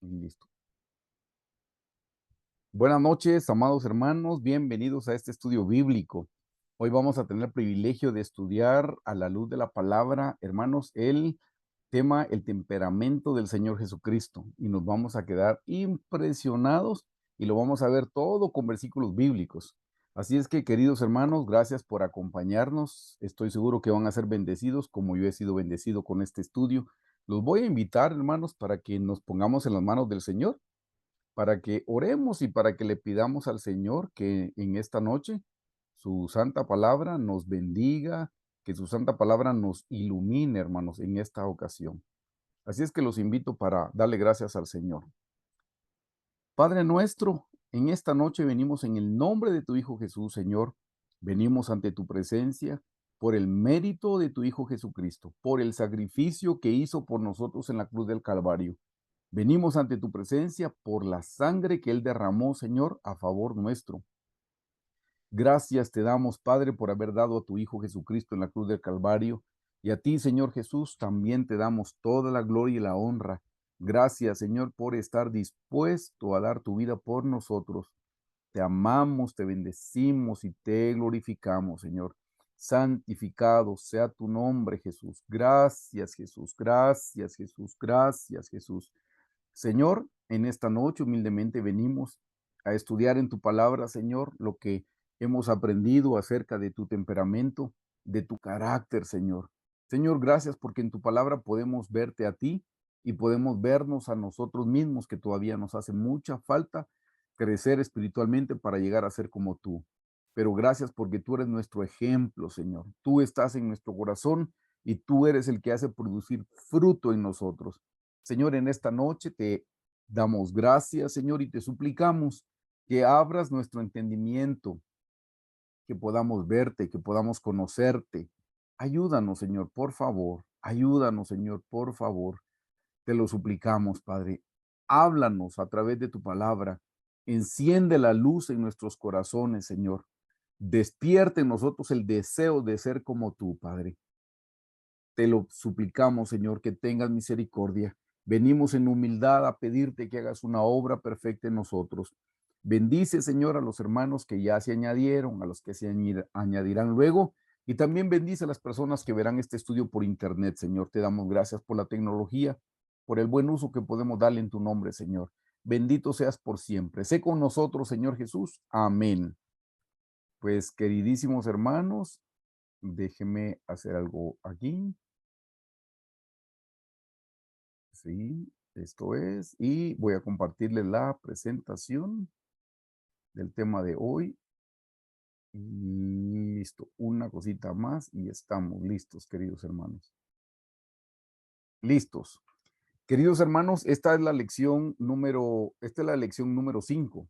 Listo. Buenas noches, amados hermanos, bienvenidos a este estudio bíblico. Hoy vamos a tener el privilegio de estudiar a la luz de la palabra, hermanos, el tema, el temperamento del Señor Jesucristo. Y nos vamos a quedar impresionados y lo vamos a ver todo con versículos bíblicos. Así es que, queridos hermanos, gracias por acompañarnos. Estoy seguro que van a ser bendecidos como yo he sido bendecido con este estudio. Los voy a invitar, hermanos, para que nos pongamos en las manos del Señor, para que oremos y para que le pidamos al Señor que en esta noche su santa palabra nos bendiga, que su santa palabra nos ilumine, hermanos, en esta ocasión. Así es que los invito para darle gracias al Señor. Padre nuestro, en esta noche venimos en el nombre de tu Hijo Jesús, Señor. Venimos ante tu presencia por el mérito de tu Hijo Jesucristo, por el sacrificio que hizo por nosotros en la cruz del Calvario. Venimos ante tu presencia por la sangre que Él derramó, Señor, a favor nuestro. Gracias te damos, Padre, por haber dado a tu Hijo Jesucristo en la cruz del Calvario. Y a ti, Señor Jesús, también te damos toda la gloria y la honra. Gracias, Señor, por estar dispuesto a dar tu vida por nosotros. Te amamos, te bendecimos y te glorificamos, Señor. Santificado sea tu nombre, Jesús. Gracias, Jesús. Gracias, Jesús. Gracias, Jesús. Señor, en esta noche humildemente venimos a estudiar en tu palabra, Señor, lo que hemos aprendido acerca de tu temperamento, de tu carácter, Señor. Señor, gracias porque en tu palabra podemos verte a ti y podemos vernos a nosotros mismos, que todavía nos hace mucha falta crecer espiritualmente para llegar a ser como tú. Pero gracias porque tú eres nuestro ejemplo, Señor. Tú estás en nuestro corazón y tú eres el que hace producir fruto en nosotros. Señor, en esta noche te damos gracias, Señor, y te suplicamos que abras nuestro entendimiento, que podamos verte, que podamos conocerte. Ayúdanos, Señor, por favor. Ayúdanos, Señor, por favor. Te lo suplicamos, Padre. Háblanos a través de tu palabra. Enciende la luz en nuestros corazones, Señor. Despierte en nosotros el deseo de ser como tú, Padre. Te lo suplicamos, Señor, que tengas misericordia. Venimos en humildad a pedirte que hagas una obra perfecta en nosotros. Bendice, Señor, a los hermanos que ya se añadieron, a los que se añadirán luego, y también bendice a las personas que verán este estudio por internet, Señor. Te damos gracias por la tecnología, por el buen uso que podemos darle en tu nombre, Señor. Bendito seas por siempre. Sé con nosotros, Señor Jesús. Amén. Pues, queridísimos hermanos, déjenme hacer algo aquí. Sí, esto es, y voy a compartirles la presentación del tema de hoy. Y listo, una cosita más y estamos listos, queridos hermanos. Listos. Queridos hermanos, esta es la lección número 5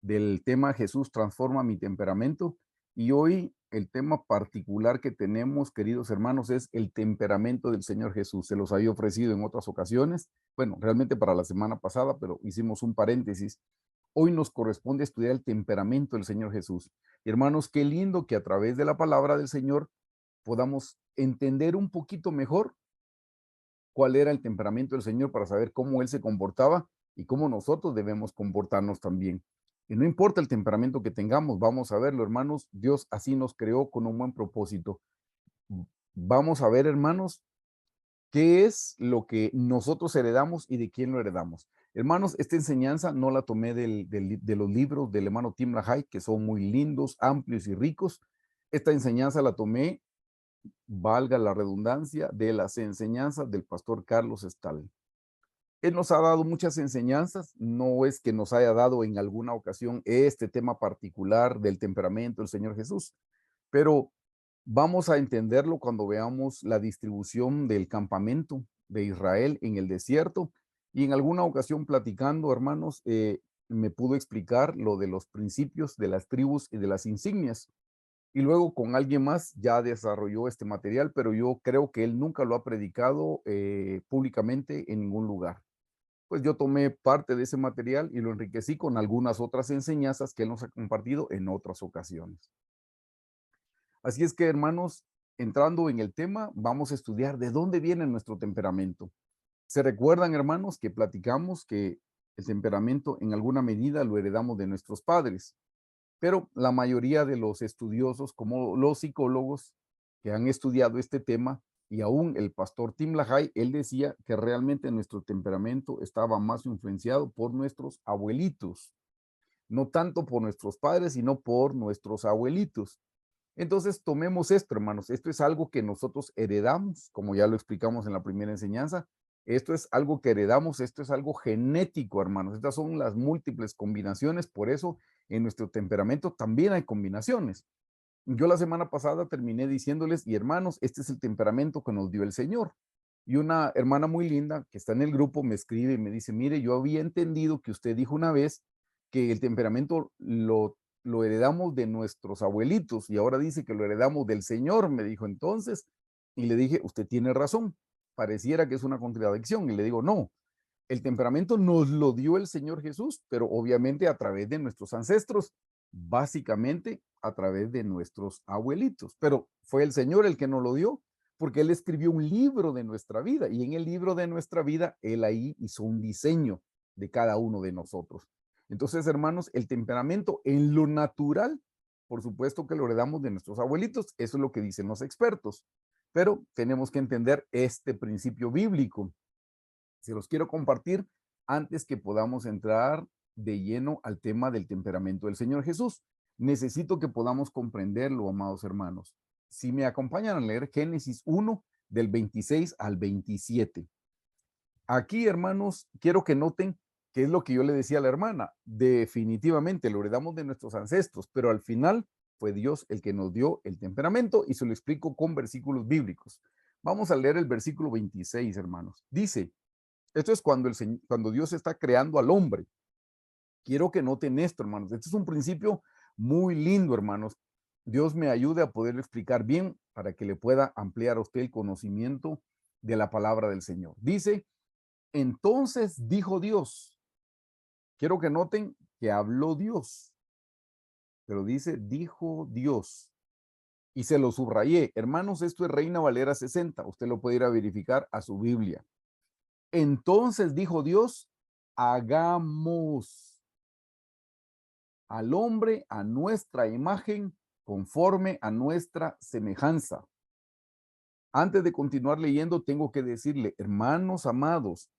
del tema Jesús transforma mi temperamento. Y hoy el tema particular que tenemos, queridos hermanos, es el temperamento del Señor Jesús. Se los había ofrecido en otras ocasiones, bueno, realmente para la semana pasada, pero hicimos un paréntesis. Hoy nos corresponde estudiar el temperamento del Señor Jesús. Y hermanos, qué lindo que a través de la palabra del Señor podamos entender un poquito mejor cuál era el temperamento del Señor para saber cómo Él se comportaba y cómo nosotros debemos comportarnos también. Y no importa el temperamento que tengamos, vamos a verlo, hermanos, Dios así nos creó con un buen propósito. Vamos a ver, hermanos, qué es lo que nosotros heredamos y de quién lo heredamos. Hermanos, esta enseñanza no la tomé de los libros del hermano Tim LaHaye, que son muy lindos, amplios y ricos. Esta enseñanza la tomé, valga la redundancia, de las enseñanzas del pastor Carlos Stal. Él nos ha dado muchas enseñanzas, no es que nos haya dado en alguna ocasión este tema particular del temperamento del Señor Jesús, pero vamos a entenderlo cuando veamos la distribución del campamento de Israel en el desierto. Y en alguna ocasión platicando, hermanos, me pudo explicar lo de los principios de las tribus y de las insignias. Y luego con alguien más ya desarrolló este material, pero yo creo que él nunca lo ha predicado públicamente en ningún lugar. Pues yo tomé parte de ese material y lo enriquecí con algunas otras enseñanzas que él nos ha compartido en otras ocasiones. Así es que, hermanos, entrando en el tema, vamos a estudiar de dónde viene nuestro temperamento. Se recuerdan, hermanos, que platicamos que el temperamento en alguna medida lo heredamos de nuestros padres, pero la mayoría de los estudiosos, como los psicólogos que han estudiado este tema, y aún el pastor Tim LaHaye, él decía que realmente nuestro temperamento estaba más influenciado por nuestros abuelitos, no tanto por nuestros padres, sino por nuestros abuelitos. Entonces, tomemos esto, hermanos. Esto es algo que nosotros heredamos, como ya lo explicamos en la primera enseñanza. Esto es algo que heredamos, esto es algo genético, hermanos. Estas son las múltiples combinaciones, por eso en nuestro temperamento también hay combinaciones. Yo la semana pasada terminé diciéndoles, y hermanos, este es el temperamento que nos dio el Señor. Y una hermana muy linda que está en el grupo me escribe y me dice, mire, yo había entendido que usted dijo una vez que el temperamento lo heredamos de nuestros abuelitos y ahora dice que lo heredamos del Señor, me dijo entonces. Y le dije, usted tiene razón, pareciera que es una contradicción. Y le digo, no, el temperamento nos lo dio el Señor Jesús, pero obviamente a través de nuestros ancestros, básicamente a través de nuestros abuelitos. Pero fue el Señor el que nos lo dio, porque Él escribió un libro de nuestra vida y en el libro de nuestra vida, Él ahí hizo un diseño de cada uno de nosotros. Entonces, hermanos, el temperamento en lo natural, por supuesto que lo heredamos de nuestros abuelitos, eso es lo que dicen los expertos, pero tenemos que entender este principio bíblico. Se los quiero compartir antes que podamos entrar de lleno al tema del temperamento del Señor Jesús. Necesito que podamos comprenderlo, amados hermanos. Si me acompañan a leer Génesis 1 del 26 al 27. Aquí, hermanos, quiero que noten qué es lo que yo le decía a la hermana. Definitivamente lo heredamos de nuestros ancestros, pero al final fue Dios el que nos dio el temperamento y se lo explico con versículos bíblicos. Vamos a leer el versículo 26, hermanos. Dice, esto es cuando Dios está creando al hombre. Quiero que noten esto, hermanos. Este es un principio muy lindo, hermanos. Dios me ayude a poder explicar bien para que le pueda ampliar a usted el conocimiento de la palabra del Señor. Dice, entonces dijo Dios. Quiero que noten que habló Dios, pero dice, dijo Dios. Y se lo subrayé. Hermanos, esto es Reina Valera 60. Usted lo puede ir a verificar a su Biblia. Entonces dijo Dios, hagamos al hombre a nuestra imagen conforme a nuestra semejanza. Antes de continuar leyendo, tengo que decirle, hermanos amados,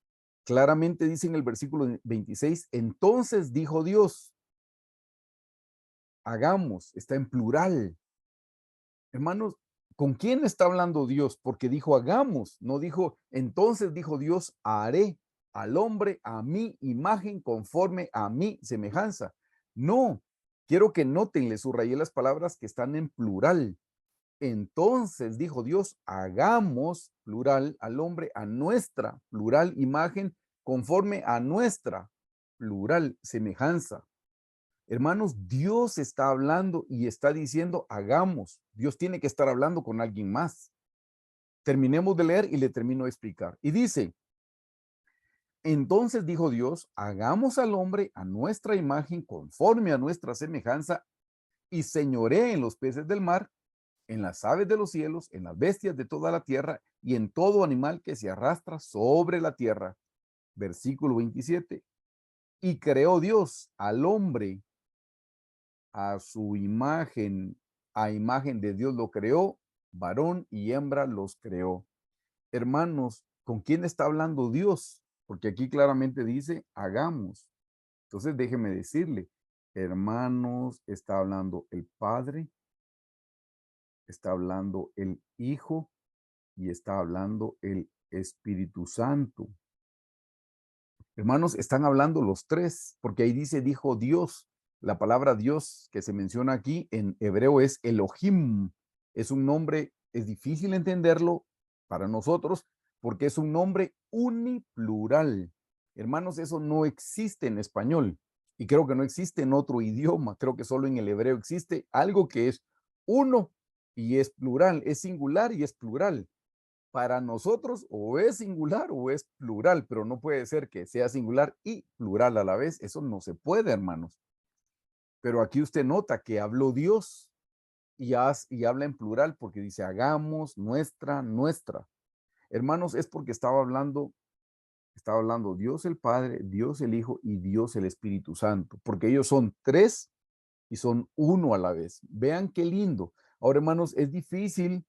claramente dice en el versículo 26, entonces dijo Dios, hagamos, está en plural. Hermanos, ¿con quién está hablando Dios? Porque dijo hagamos, no dijo, entonces dijo Dios, haré al hombre a mi imagen conforme a mi semejanza. No, quiero que noten, le subrayé las palabras que están en plural. Entonces dijo Dios, hagamos, plural, al hombre a nuestra, plural, imagen, conforme a nuestra, plural, semejanza. Hermanos, Dios está hablando y está diciendo, hagamos. Dios tiene que estar hablando con alguien más. Terminemos de leer y le termino de explicar. Y dice, entonces dijo Dios, hagamos al hombre a nuestra imagen, conforme a nuestra semejanza, y señoree en los peces del mar, en las aves de los cielos, en las bestias de toda la tierra, y en todo animal que se arrastra sobre la tierra. Versículo 27. Y creó Dios al hombre a su imagen, a imagen de Dios lo creó, varón y hembra los creó. Hermanos, ¿con quién está hablando Dios? Porque aquí claramente dice, hagamos. Entonces déjeme decirle, hermanos, está hablando el Padre, está hablando el Hijo y está hablando el Espíritu Santo. Hermanos, están hablando los tres, porque ahí dice, dijo Dios. La palabra Dios que se menciona aquí en hebreo es Elohim. Es un nombre, es difícil entenderlo para nosotros, porque es un nombre uniplural. Hermanos, eso no existe en español y creo que no existe en otro idioma. Creo que solo en el hebreo existe algo que es uno y es plural, es singular y es plural. Para nosotros o es singular o es plural, pero no puede ser que sea singular y plural a la vez. Eso no se puede, hermanos. Pero aquí usted nota que habló Dios y habla en plural porque dice hagamos nuestra. Hermanos, es porque estaba hablando Estaba hablando Dios el Padre, Dios el Hijo y Dios el Espíritu Santo, porque ellos son tres y son uno a la vez. Vean qué lindo. Ahora, hermanos, es difícil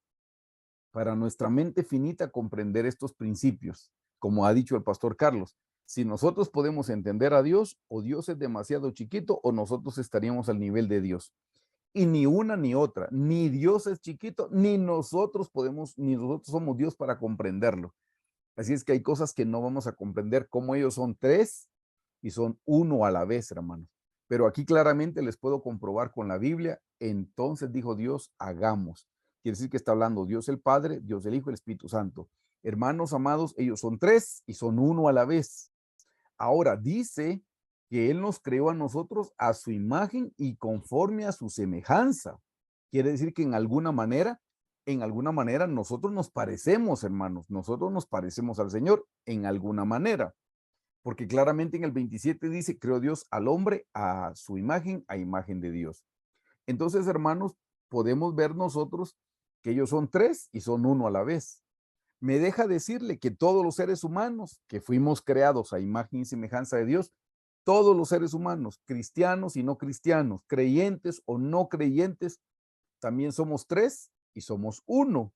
para nuestra mente finita comprender estos principios, como ha dicho el pastor Carlos. Si nosotros podemos entender a Dios, o Dios es demasiado chiquito, o nosotros estaríamos al nivel de Dios. Y ni una ni otra, ni Dios es chiquito, ni nosotros podemos, ni nosotros somos Dios para comprenderlo. Así es que hay cosas que no vamos a comprender, como ellos son tres y son uno a la vez, hermanos. Pero aquí claramente les puedo comprobar con la Biblia, entonces dijo Dios, hagamos. Quiere decir que está hablando Dios el Padre, Dios el Hijo y el Espíritu Santo. Hermanos amados, ellos son tres y son uno a la vez. Ahora dice que Él nos creó a nosotros a su imagen y conforme a su semejanza. Quiere decir que en alguna manera nosotros nos parecemos, hermanos, nosotros nos parecemos al Señor en alguna manera, porque claramente en el 27 dice, creó Dios al hombre a su imagen, a imagen de Dios. Entonces, hermanos, podemos ver nosotros que ellos son tres y son uno a la vez. Me deja decirle que todos los seres humanos que fuimos creados a imagen y semejanza de Dios, todos los seres humanos, cristianos y no cristianos, creyentes o no creyentes, también somos tres y somos uno.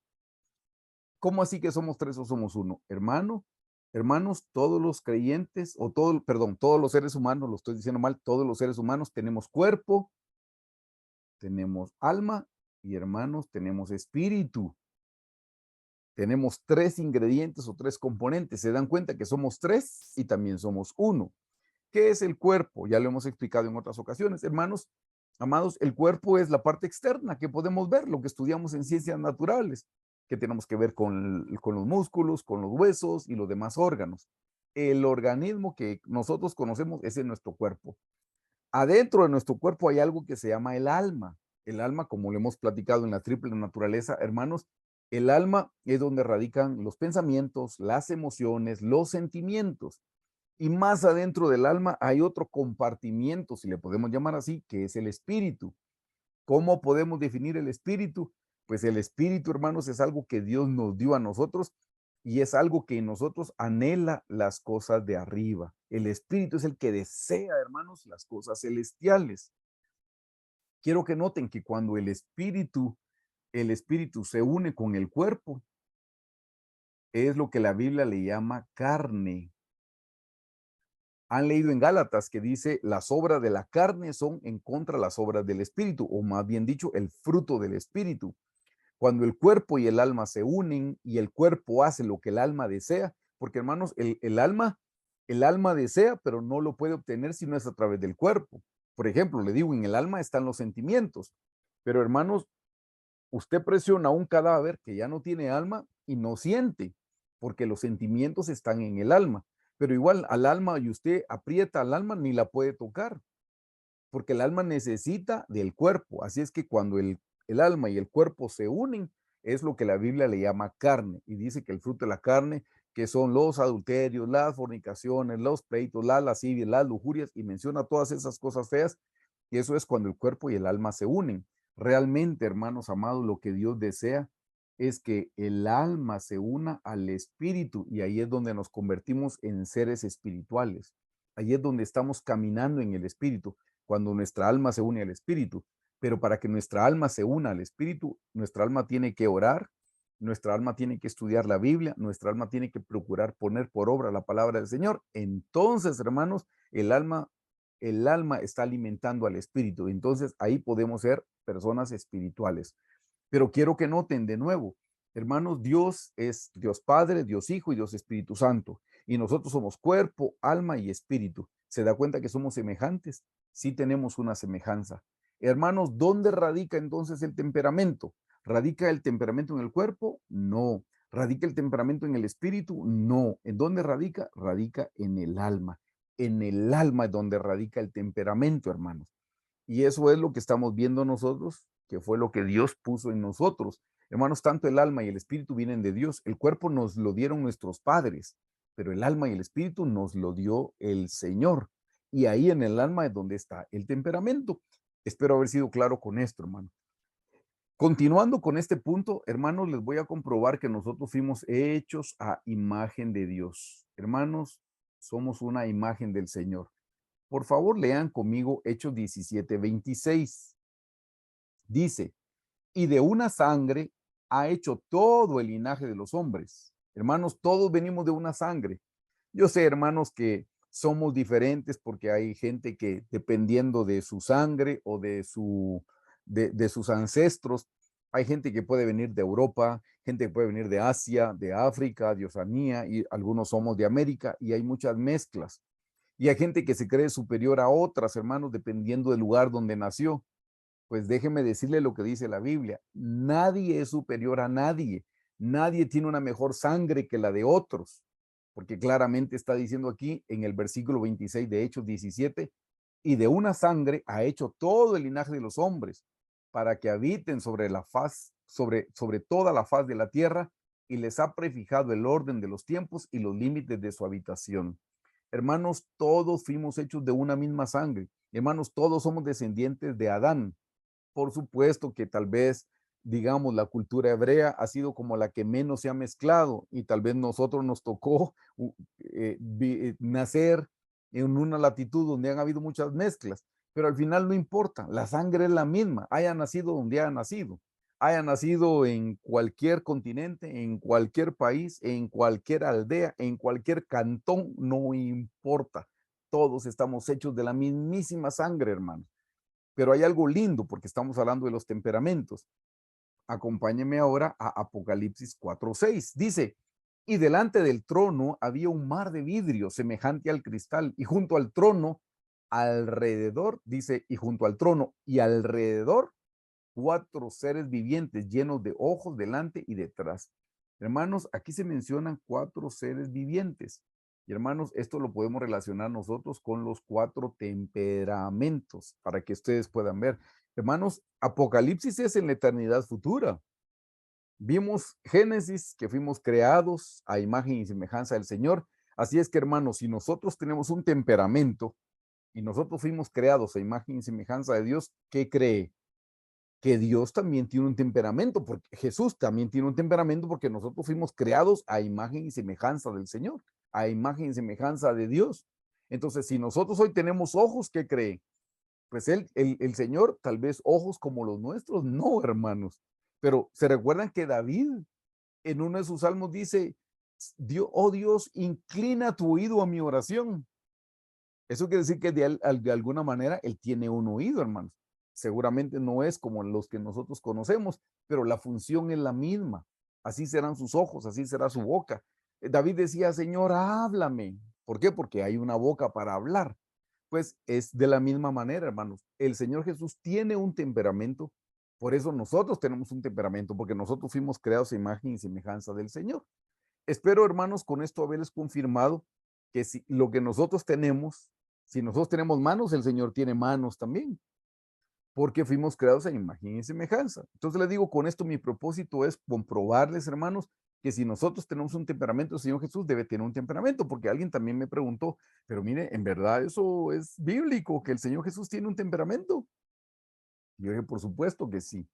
¿Cómo así que somos tres o somos uno? Hermanos, todos los creyentes, o todo, perdón, todos los seres humanos, lo estoy diciendo mal, todos los seres humanos tenemos cuerpo, tenemos alma y hermanos, tenemos espíritu. Tenemos tres ingredientes o tres componentes. Se dan cuenta que somos tres y también somos uno. ¿Qué es el cuerpo? Ya lo hemos explicado en otras ocasiones. Hermanos, amados, el cuerpo es la parte externa que podemos ver, lo que estudiamos en ciencias naturales, que tenemos que ver con los músculos, con los huesos y los demás órganos. El organismo que nosotros conocemos es en nuestro cuerpo. Adentro de nuestro cuerpo hay algo que se llama el alma. El alma, como lo hemos platicado en la triple naturaleza, hermanos, el alma es donde radican los pensamientos, las emociones, los sentimientos. Y más adentro del alma hay otro compartimiento, si le podemos llamar así, que es el espíritu. ¿Cómo podemos definir el espíritu? Pues el espíritu, hermanos, es algo que Dios nos dio a nosotros y es algo que en nosotros anhela las cosas de arriba. El espíritu es el que desea, hermanos, las cosas celestiales. Quiero que noten que cuando el espíritu se une con el cuerpo, es lo que la Biblia le llama carne. Han leído en Gálatas que dice, las obras de la carne son en contra de las obras del espíritu, o más bien dicho, el fruto del espíritu. Cuando el cuerpo y el alma se unen y el cuerpo hace lo que el alma desea, porque hermanos, el alma desea, pero no lo puede obtener si no es a través del cuerpo. Por ejemplo, le digo, en el alma están los sentimientos, pero hermanos, usted presiona un cadáver que ya no tiene alma y no siente, porque los sentimientos están en el alma. Pero igual al alma y usted aprieta al alma ni la puede tocar, porque el alma necesita del cuerpo. Así es que cuando el alma y el cuerpo se unen, es lo que la Biblia le llama carne. Y dice que el fruto de la carne, que son los adulterios, las fornicaciones, los pleitos, las lascivias, las lujurias, y menciona todas esas cosas feas, y eso es cuando el cuerpo y el alma se unen. Realmente, hermanos amados, lo que Dios desea es que el alma se una al espíritu, y ahí es donde nos convertimos en seres espirituales. Ahí es donde estamos caminando en el espíritu cuando nuestra alma se une al espíritu. Pero para que nuestra alma se una al espíritu, nuestra alma tiene que orar, nuestra alma tiene que estudiar la Biblia, nuestra alma tiene que procurar poner por obra la palabra del Señor. Entonces, hermanos, el alma está alimentando al espíritu. Entonces, ahí podemos ser personas espirituales. Pero quiero que noten de nuevo, hermanos, Dios es Dios Padre, Dios Hijo y Dios Espíritu Santo. Y nosotros somos cuerpo, alma y espíritu. ¿Se da cuenta que somos semejantes? Sí tenemos una semejanza. Hermanos, ¿dónde radica entonces el temperamento? ¿Radica el temperamento en el cuerpo? No. ¿Radica el temperamento en el espíritu? No. ¿En dónde radica? Radica en el alma. En el alma es donde radica el temperamento, hermanos. Y eso es lo que estamos viendo nosotros, que fue lo que Dios puso en nosotros. Hermanos, tanto el alma y el espíritu vienen de Dios. El cuerpo nos lo dieron nuestros padres, pero el alma y el espíritu nos lo dio el Señor. Y ahí en el alma es donde está el temperamento. Espero haber sido claro con esto, hermano. Continuando con este punto, hermanos, les voy a comprobar que nosotros fuimos hechos a imagen de Dios. Hermanos, somos una imagen del Señor. Por favor, lean conmigo Hechos 17:26. Dice, y de una sangre ha hecho todo el linaje de los hombres. Hermanos, todos venimos de una sangre. Yo sé, hermanos, que somos diferentes porque hay gente que dependiendo de su sangre o de sus ancestros, hay gente que puede venir de Europa, gente que puede venir de Asia, de África, de Oceanía, y algunos somos de América, y hay muchas mezclas. Y hay gente que se cree superior a otras, hermanos, dependiendo del lugar donde nació. Pues déjeme decirle lo que dice la Biblia. Nadie es superior a nadie. Nadie tiene una mejor sangre que la de otros. Porque claramente está diciendo aquí en el versículo 26 de Hechos 17, y de una sangre ha hecho todo el linaje de los hombres para que habiten sobre la faz, sobre toda la faz de la tierra, y les ha prefijado el orden de los tiempos y los límites de su habitación. Hermanos, todos fuimos hechos de una misma sangre. Hermanos, todos somos descendientes de Adán. Por supuesto que tal vez, digamos, la cultura hebrea ha sido como la que menos se ha mezclado y tal vez nosotros nos tocó nacer en una latitud donde han habido muchas mezclas, pero al final no importa, la sangre es la misma, haya nacido donde haya nacido en cualquier continente, en cualquier país, en cualquier aldea, en cualquier cantón, no importa. Todos estamos hechos de la mismísima sangre, hermano. Pero hay algo lindo porque estamos hablando de los temperamentos. Acompáñeme ahora a Apocalipsis 4:6. Dice, y delante del trono había un mar de vidrio semejante al cristal, y junto al trono, alrededor, dice, y junto al trono y alrededor, cuatro seres vivientes llenos de ojos delante y detrás. Hermanos, aquí se mencionan cuatro seres vivientes. Y hermanos, esto lo podemos relacionar nosotros con los cuatro temperamentos para que ustedes puedan ver. Hermanos, Apocalipsis es en la eternidad futura. Vimos Génesis, que fuimos creados a imagen y semejanza del Señor. Así es que, hermanos, si nosotros tenemos un temperamento y nosotros fuimos creados a imagen y semejanza de Dios, ¿qué cree? Que Dios también tiene un temperamento, porque Jesús también tiene un temperamento, porque nosotros fuimos creados a imagen y semejanza del Señor, a imagen y semejanza de Dios. Entonces, si nosotros hoy tenemos ojos, ¿qué cree? Pues el Señor, tal vez ojos como los nuestros, no, hermanos. Pero se recuerdan que David en uno de sus salmos dice, Dios, oh Dios, inclina tu oído a mi oración. Eso quiere decir que de alguna manera él tiene un oído, hermanos. Seguramente no es como los que nosotros conocemos, pero la función es la misma. Así serán sus ojos, así será su boca. David decía, Señor, háblame. ¿Por qué? Porque hay una boca para hablar. Pues es de la misma manera, hermanos. El Señor Jesús tiene un temperamento, por eso nosotros tenemos un temperamento, porque nosotros fuimos creados a imagen y semejanza del Señor. Espero, hermanos, con esto haberles confirmado que si lo que nosotros tenemos, si nosotros tenemos manos, el Señor tiene manos también, porque fuimos creados en imagen y semejanza. Entonces les digo, con esto mi propósito es comprobarles, hermanos, que si nosotros tenemos un temperamento, el Señor Jesús debe tener un temperamento, porque alguien también me preguntó, pero mire, en verdad eso es bíblico, que el Señor Jesús tiene un temperamento. Yo dije, por supuesto que sí.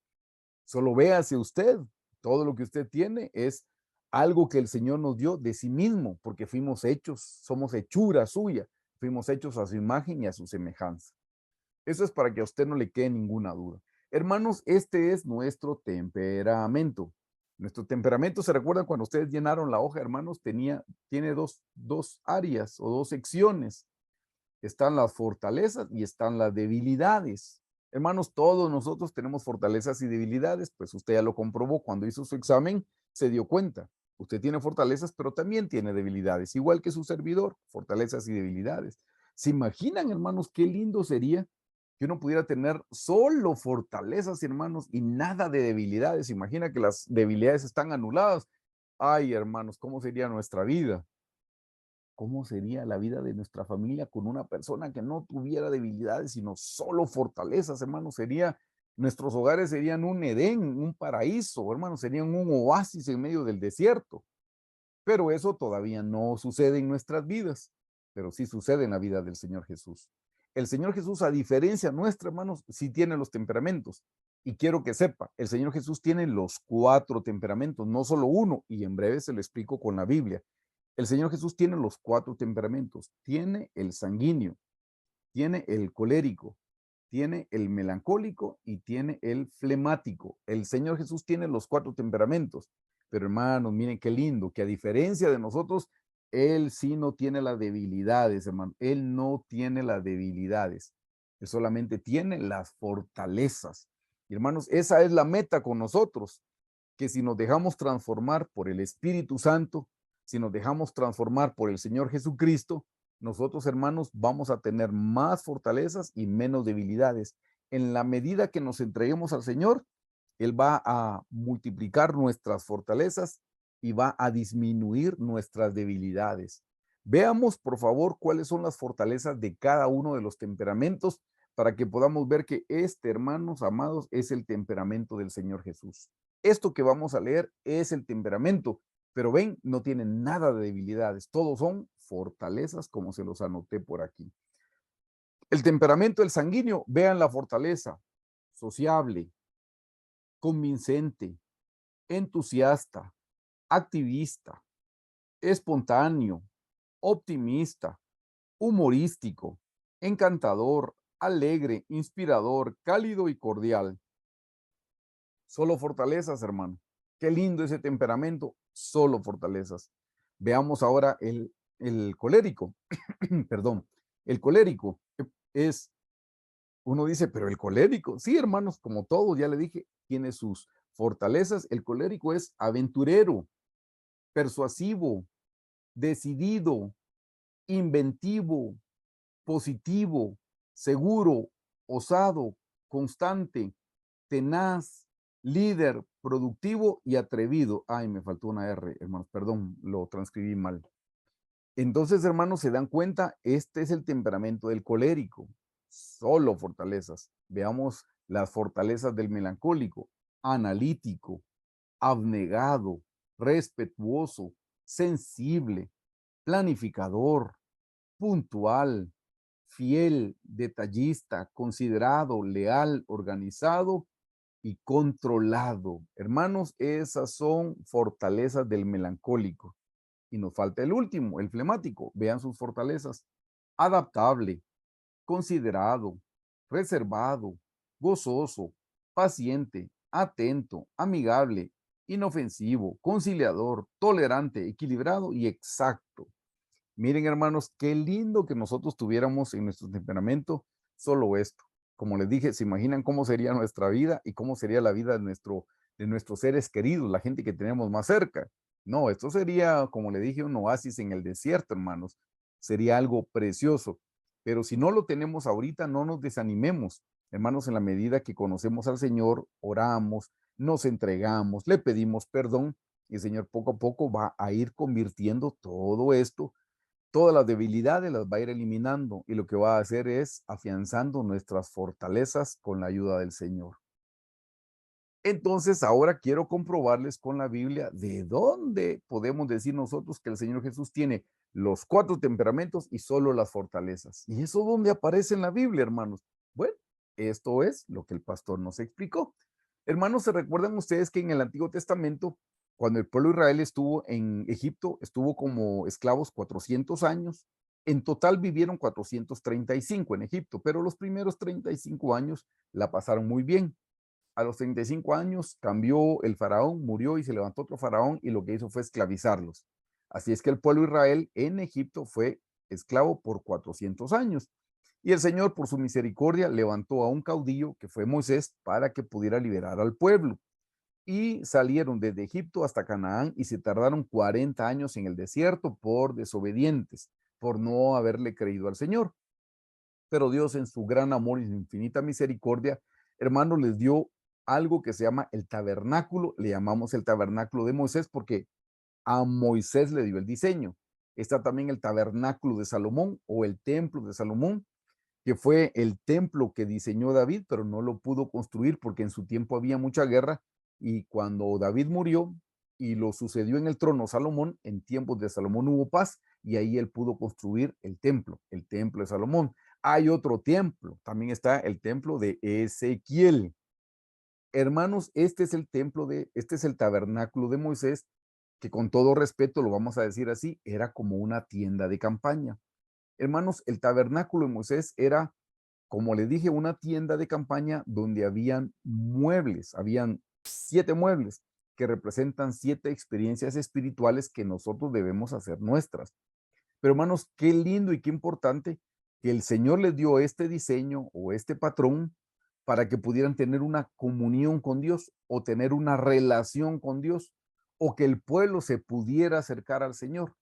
Solo véase usted, todo lo que usted tiene es algo que el Señor nos dio de sí mismo, porque fuimos hechos, somos hechura suya, fuimos hechos a su imagen y a su semejanza. Eso es para que a usted no le quede ninguna duda. Hermanos, este es nuestro temperamento. Nuestro temperamento, ¿se recuerdan cuando ustedes llenaron la hoja, hermanos? Tiene dos áreas o dos secciones. Están las fortalezas y están las debilidades. Hermanos, todos nosotros tenemos fortalezas y debilidades, pues usted ya lo comprobó cuando hizo su examen, se dio cuenta. Usted tiene fortalezas, pero también tiene debilidades, igual que su servidor, fortalezas y debilidades. ¿Se imaginan, hermanos, qué lindo sería que uno pudiera tener solo fortalezas, hermanos, y nada de debilidades? Imagina que las debilidades están anuladas. Ay, hermanos, ¿cómo sería nuestra vida? ¿Cómo sería la vida de nuestra familia con una persona que no tuviera debilidades, sino solo fortalezas, hermanos? Nuestros hogares serían un Edén, un paraíso, hermanos, serían un oasis en medio del desierto. Pero eso todavía no sucede en nuestras vidas, pero sí sucede en la vida del Señor Jesús. El Señor Jesús, a diferencia nuestra, hermanos, sí tiene los temperamentos. Y quiero que sepa, el Señor Jesús tiene los cuatro temperamentos, no solo uno, y en breve se lo explico con la Biblia. El Señor Jesús tiene los 4 temperamentos. Tiene el sanguíneo, tiene el colérico, tiene el melancólico y tiene el flemático. El Señor Jesús tiene los 4 temperamentos. Pero hermanos, miren qué lindo, que a diferencia de nosotros, Él sí no tiene las debilidades, hermano. Él no tiene las debilidades. Él solamente tiene las fortalezas. Y hermanos, esa es la meta con nosotros, que si nos dejamos transformar por el Espíritu Santo, si nos dejamos transformar por el Señor Jesucristo, nosotros, hermanos, vamos a tener más fortalezas y menos debilidades. En la medida que nos entreguemos al Señor, Él va a multiplicar nuestras fortalezas y va a disminuir nuestras debilidades. Veamos, por favor, cuáles son las fortalezas de cada uno de los temperamentos para que podamos ver que este, hermanos amados, es el temperamento del Señor Jesús. Esto que vamos a leer es el temperamento, pero ven, no tiene nada de debilidades, todos son fortalezas como se los anoté por aquí. El temperamento del sanguíneo, vean la fortaleza: sociable, convincente, entusiasta, activista, espontáneo, optimista, humorístico, encantador, alegre, inspirador, cálido y cordial. Solo fortalezas, hermano. Qué lindo ese temperamento, solo fortalezas. Veamos ahora el colérico. Perdón, el colérico es, uno dice, pero el colérico, sí, hermanos, como todos, ya le dije, tiene sus fortalezas. El colérico es aventurero, persuasivo, decidido, inventivo, positivo, seguro, osado, constante, tenaz, líder, productivo y atrevido. Ay, me faltó una R, hermanos, perdón, lo transcribí mal. Entonces, hermanos, se dan cuenta, este es el temperamento del colérico, solo fortalezas. Veamos las fortalezas del melancólico: analítico, abnegado, respetuoso, sensible, planificador, puntual, fiel, detallista, considerado, leal, organizado y controlado. Hermanos, esas son fortalezas del melancólico. Y nos falta el último, el flemático. Vean sus fortalezas: adaptable, considerado, reservado, gozoso, paciente, atento, amigable, inofensivo, conciliador, tolerante, equilibrado y exacto. Miren, hermanos, qué lindo que nosotros tuviéramos en nuestro temperamento solo esto. Como les dije, ¿se imaginan cómo sería nuestra vida y cómo sería la vida de nuestros seres queridos, la gente que tenemos más cerca? No, esto sería, como le dije, un oasis en el desierto, hermanos. Sería algo precioso. Pero si no lo tenemos ahorita, no nos desanimemos. Hermanos, en la medida que conocemos al Señor, oramos, nos entregamos, le pedimos perdón, y el Señor poco a poco va a ir convirtiendo todo esto, todas las debilidades las va a ir eliminando, y lo que va a hacer es afianzando nuestras fortalezas con la ayuda del Señor. Entonces, ahora quiero comprobarles con la Biblia de dónde podemos decir nosotros que el Señor Jesús tiene los 4 temperamentos y solo las fortalezas. ¿Y eso dónde aparece en la Biblia, hermanos? Bueno, esto es lo que el pastor nos explicó. Hermanos, ¿se recuerdan ustedes que en el Antiguo Testamento, cuando el pueblo de Israel estuvo en Egipto, estuvo como esclavos 400 años? En total vivieron 435 en Egipto, pero los primeros 35 años la pasaron muy bien. A los 35 años cambió el faraón, murió y se levantó otro faraón, y lo que hizo fue esclavizarlos. Así es que el pueblo de Israel en Egipto fue esclavo por 400 años. Y el Señor, por su misericordia, levantó a un caudillo que fue Moisés para que pudiera liberar al pueblo. Y salieron desde Egipto hasta Canaán y se tardaron 40 años en el desierto por desobedientes, por no haberle creído al Señor. Pero Dios, en su gran amor y su infinita misericordia, hermanos, les dio algo que se llama el tabernáculo. Le llamamos el tabernáculo de Moisés porque a Moisés le dio el diseño. Está también el tabernáculo de Salomón, o el templo de Salomón, que fue el templo que diseñó David, pero no lo pudo construir porque en su tiempo había mucha guerra, y cuando David murió y lo sucedió en el trono Salomón, en tiempos de Salomón hubo paz, y ahí él pudo construir el templo de Salomón. Hay otro templo, también está el templo de Ezequiel. Hermanos, este es el tabernáculo de Moisés, que con todo respeto lo vamos a decir así, era como una tienda de campaña. Hermanos, el tabernáculo de Moisés era, como les dije, una tienda de campaña donde habían muebles, habían 7 muebles que representan 7 experiencias espirituales que nosotros debemos hacer nuestras. Pero hermanos, qué lindo y qué importante que el Señor les dio este diseño o este patrón para que pudieran tener una comunión con Dios o tener una relación con Dios o que el pueblo se pudiera acercar al Señor.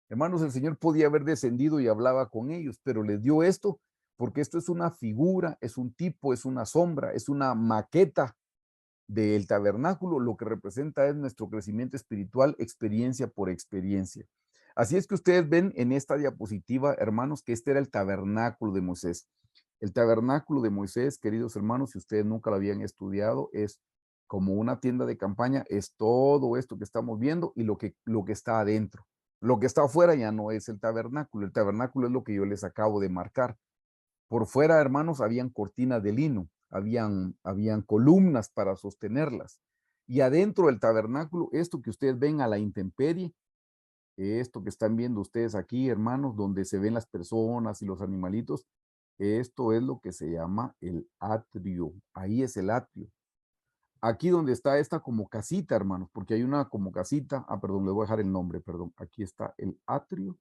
Hermanos, el Señor podía haber descendido y hablaba con ellos, pero les dio esto porque esto es una figura, es un tipo, es una sombra, es una maqueta del tabernáculo. Lo que representa es nuestro crecimiento espiritual, experiencia por experiencia. Así es que ustedes ven en esta diapositiva, hermanos, que este era el tabernáculo de Moisés. El tabernáculo de Moisés, queridos hermanos, si ustedes nunca lo habían estudiado, es como una tienda de campaña, es todo esto que estamos viendo y lo que está adentro. Lo que está afuera ya no es el tabernáculo es lo que yo les acabo de marcar. Por fuera, hermanos, habían cortinas de lino, habían columnas para sostenerlas. Y adentro del tabernáculo, esto que ustedes ven a la intemperie, esto que están viendo ustedes aquí, hermanos, donde se ven las personas y los animalitos, esto es lo que se llama el atrio. Ahí es el atrio. Aquí donde está esta como casita, hermanos, porque hay una como casita, perdón, le voy a dejar el nombre, perdón. Aquí está el atrio.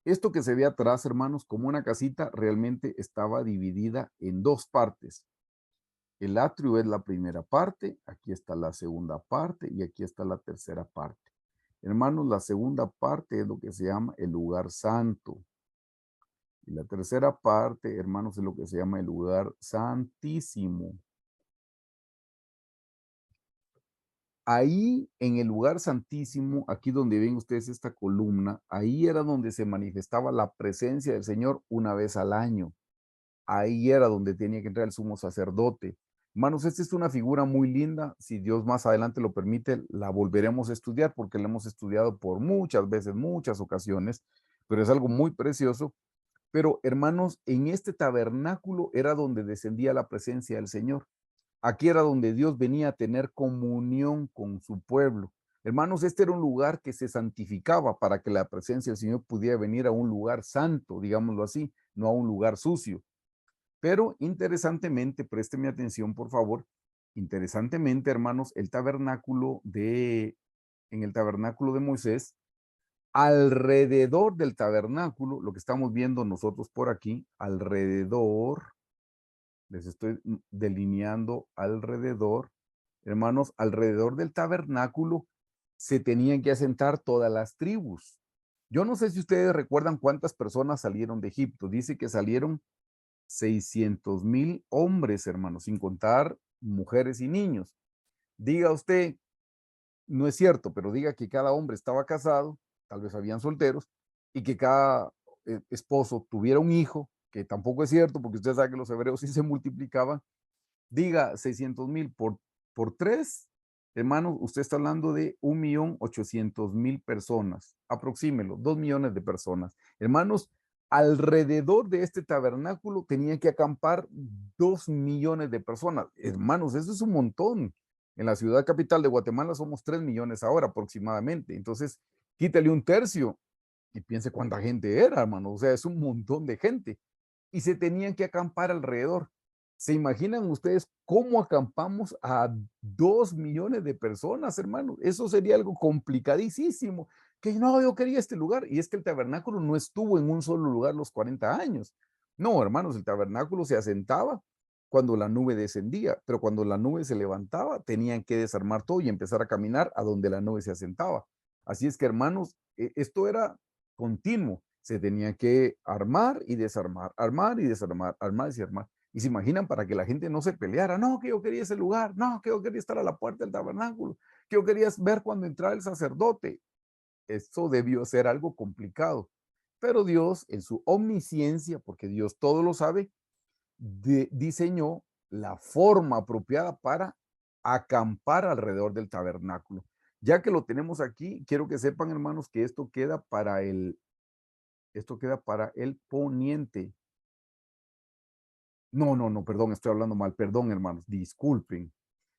Esto que se ve atrás, hermanos, como una casita, realmente estaba dividida en 2 partes. El atrio es la primera parte, aquí está la segunda parte y aquí está la tercera parte. Hermanos, la segunda parte es lo que se llama el lugar santo. Y la tercera parte, hermanos, es lo que se llama el lugar santísimo. Ahí en el lugar santísimo, aquí donde ven ustedes esta columna, ahí era donde se manifestaba la presencia del Señor una vez al año. Ahí era donde tenía que entrar el sumo sacerdote. Hermanos, esta es una figura muy linda. Si Dios más adelante lo permite, la volveremos a estudiar porque la hemos estudiado por muchas veces, muchas ocasiones, pero es algo muy precioso. Pero hermanos, en este tabernáculo era donde descendía la presencia del Señor. Aquí era donde Dios venía a tener comunión con su pueblo. Hermanos, este era un lugar que se santificaba para que la presencia del Señor pudiera venir a un lugar santo, digámoslo así, no a un lugar sucio. Pero interesantemente, présteme atención, por favor. Interesantemente, hermanos, en el tabernáculo de Moisés, alrededor del tabernáculo, lo que estamos viendo nosotros por aquí, alrededor, les estoy delineando alrededor, hermanos, alrededor del tabernáculo se tenían que asentar todas las tribus. Yo no sé si ustedes recuerdan cuántas personas salieron de Egipto. Dice que salieron 600,000 hombres, hermanos, sin contar mujeres y niños. Diga usted, no es cierto, pero diga que cada hombre estaba casado, tal vez habían solteros, y que cada esposo tuviera un hijo, que tampoco es cierto, porque usted sabe que los hebreos sí se multiplicaban. Diga 600,000 por 3, hermanos, usted está hablando de 1,800,000 personas, aproxímelo, 2 millones de personas. Hermanos, alrededor de este tabernáculo tenían que acampar 2 millones de personas. Hermanos, eso es un montón. En la ciudad capital de Guatemala somos 3 millones ahora aproximadamente. Entonces, quítale un tercio y piense cuánta gente era, hermano. O sea, es un montón de gente. Y se tenían que acampar alrededor. ¿Se imaginan ustedes cómo acampamos a 2 millones de personas, hermano? Eso sería algo complicadísimo. Que no, yo quería este lugar. Y es que el tabernáculo no estuvo en un solo lugar los 40 años. No, hermanos, el tabernáculo se asentaba cuando la nube descendía, pero cuando la nube se levantaba, tenían que desarmar todo y empezar a caminar a donde la nube se asentaba. Así es que, hermanos, esto era continuo. Se tenía que armar y desarmar, armar y desarmar. Y se imaginan para que la gente no se peleara, no, que yo quería ese lugar, no, que yo quería estar a la puerta del tabernáculo, que yo quería ver cuando entraba el sacerdote. Eso debió ser algo complicado. Pero Dios, en su omnisciencia, porque Dios todo lo sabe, diseñó la forma apropiada para acampar alrededor del tabernáculo. Ya que lo tenemos aquí, quiero que sepan, hermanos, que esto queda para el poniente. No, no, no, perdón, estoy hablando mal, perdón, hermanos, disculpen.